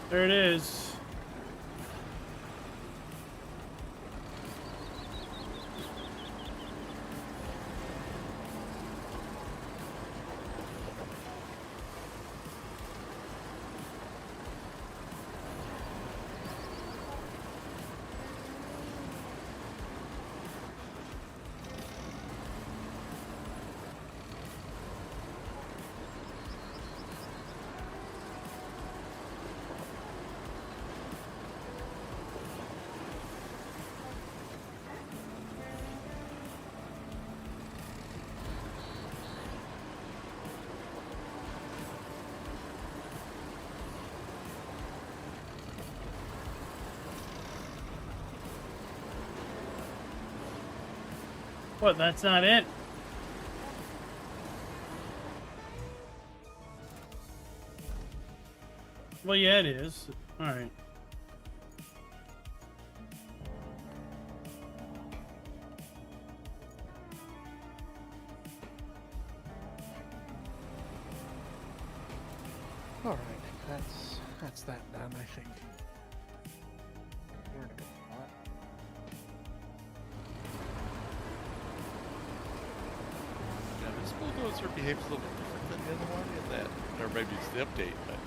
There it is. What, that's not it? Well, yeah, it is. Alright. Alright, that's that done, I think. Where to go? Now, this bulldozer behaves a little different than the other one in that, or maybe it's the update, but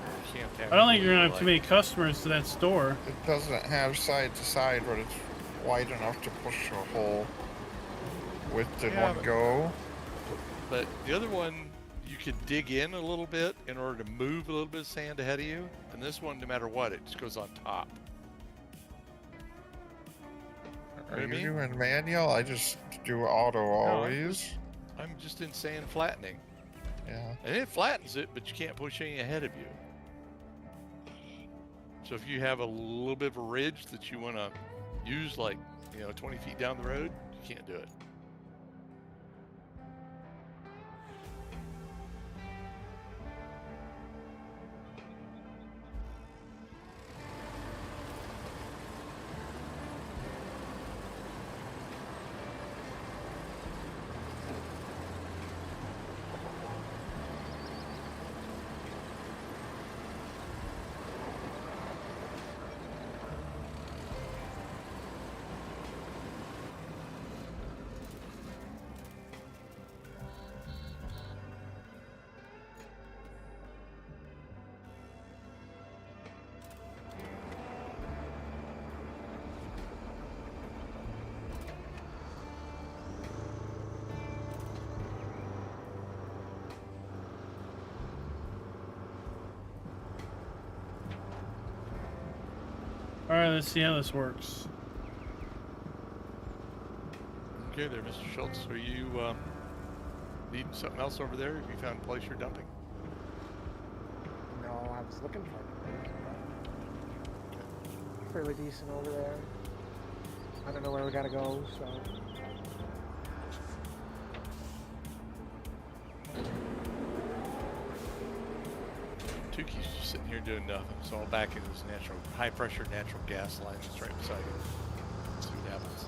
you can't have I don't think you're gonna really, have too many customers to that store. It doesn't have side to side, but it's wide enough to push a whole width in one go. But the other one, you could dig in a little bit in order to move a little bit of sand ahead of you, and this one, no matter what, it just goes on top. Are What do you you mean? doing manual? I just do auto always. I'm just in sand flattening. Yeah. And it flattens it, but you can't push any ahead of you. So if you have a little bit of a ridge that you want to use, like, 20 feet down the road, you can't do it. Alright, let's see how this works. Okay there, Mr. Schultz. Are you needing something else over there? Have you found a place you're dumping? No, I was looking for it. Fairly decent over there. I don't know where we gotta go, so. Tukey's just sitting here doing nothing, so I'll back into this high pressure natural gas line that's right beside him. See what happens.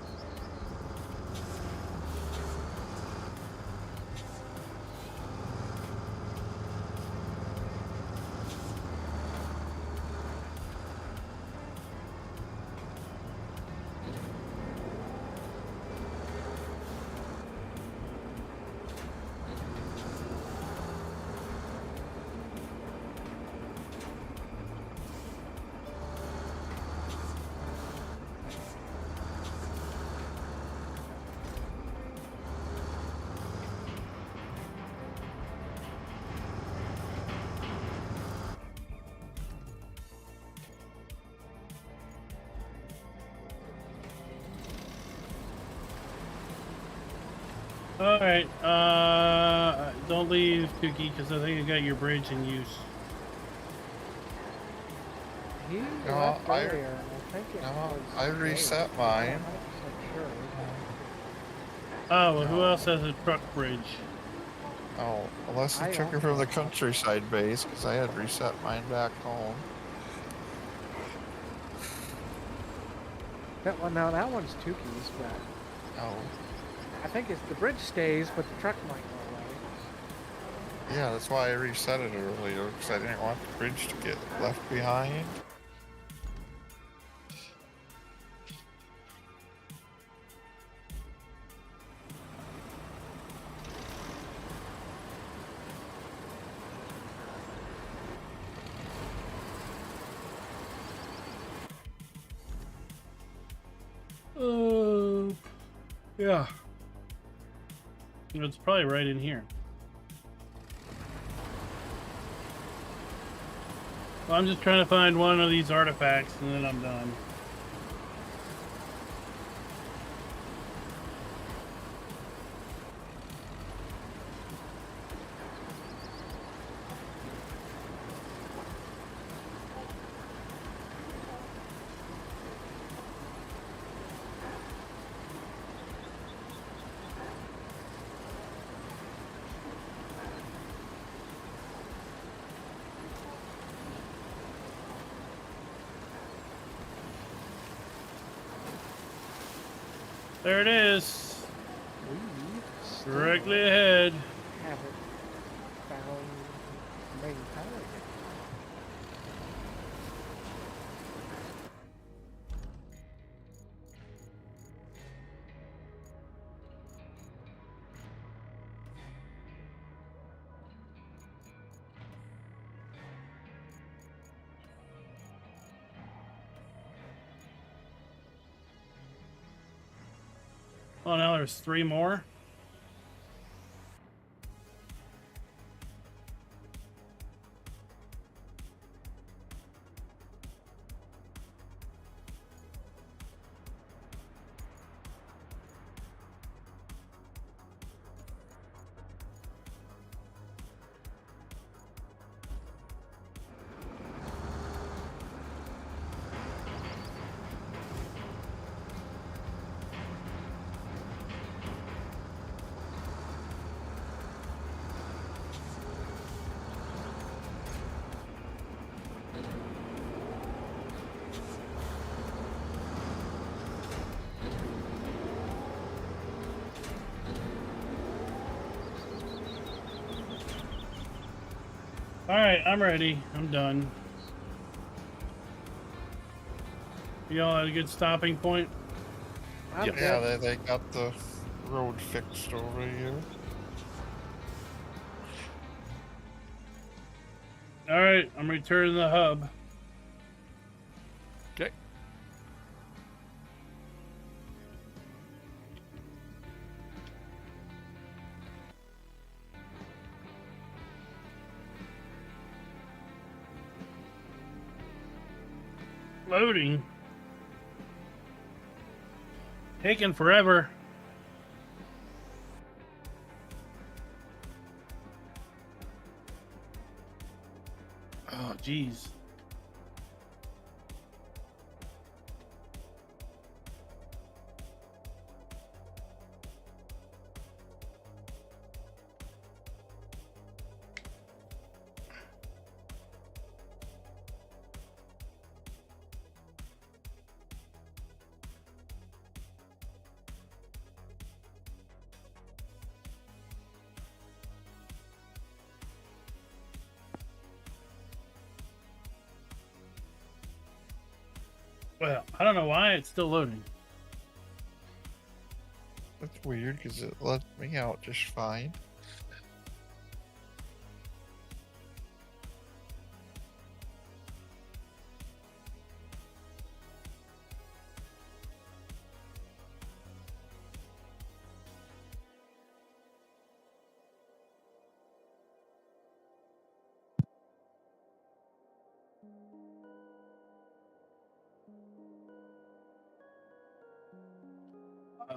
Alright, don't leave, Tukey, because I think you got your bridge in use. He No, left I- earlier, and I think it no, was I Dave. reset I'm mine. not 100% sure. Oh, well, who else has a truck bridge? Oh, unless he I took her also from the have countryside base, because I had reset mine back home. that one. Now that one's Tukey's, but Oh, I think it's the bridge stays, but the truck might go away. yeah, that's why I reset it earlier, because I didn't want the bridge to get left behind. Yeah. It's probably right in here. Well, I'm just trying to find one of these artifacts and then I'm done. There it is. We still Directly ahead. haven't found the main tower yet. Oh, now there's 3 more. All right, I'm ready. I'm done. Y'all at a good stopping point? I'm Yeah. Yeah, good. they got the road fixed over here. All right, I'm returning the hub. Okay. Loading. Taking forever. Oh, geez. Well, I don't know why it's still loading. That's weird, because it let me out just fine.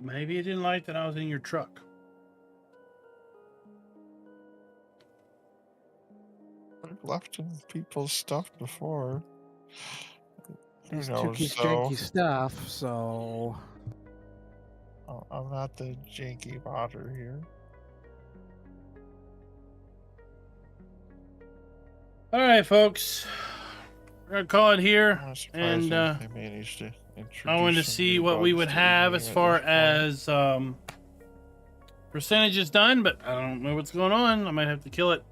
Maybe you didn't like that I was in your truck. I've left in people's stuff before. Who These knows, Tukey's so janky stuff, so I'm not the janky modder here. All right, folks. We're going to call it here. Not surprising And they managed to introduce I wanted to some see new what we bugs would to the have game as at far this point. as percentages done, but I don't know what's going on. I might have to kill it.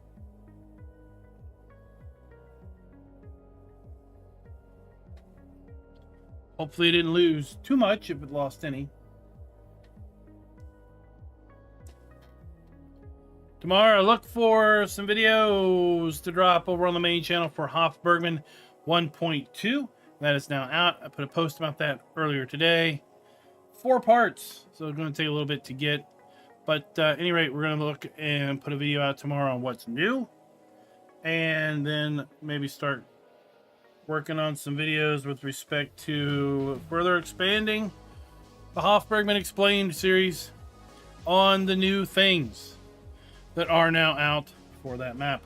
Hopefully it didn't lose too much if it lost any. Tomorrow, look for some videos to drop over on the main channel for Hofbergman 1.2. That is now out. I put a post about that earlier today. 4 parts, so it's going to take a little bit to get. But at any rate, we're going to look and put a video out tomorrow on what's new. And then maybe start working on some videos with respect to further expanding the Hofbergman Explained series on the new things that are now out for that map.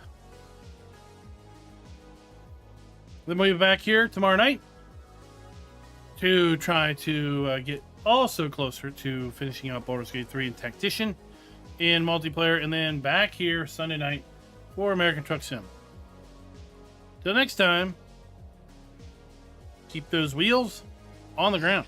Then we'll be back here tomorrow night to try to get also closer to finishing up Baldur's Gate 3 and Tactician in multiplayer, and then back here Sunday night for American Truck Sim. Till next time, keep those wheels on the ground.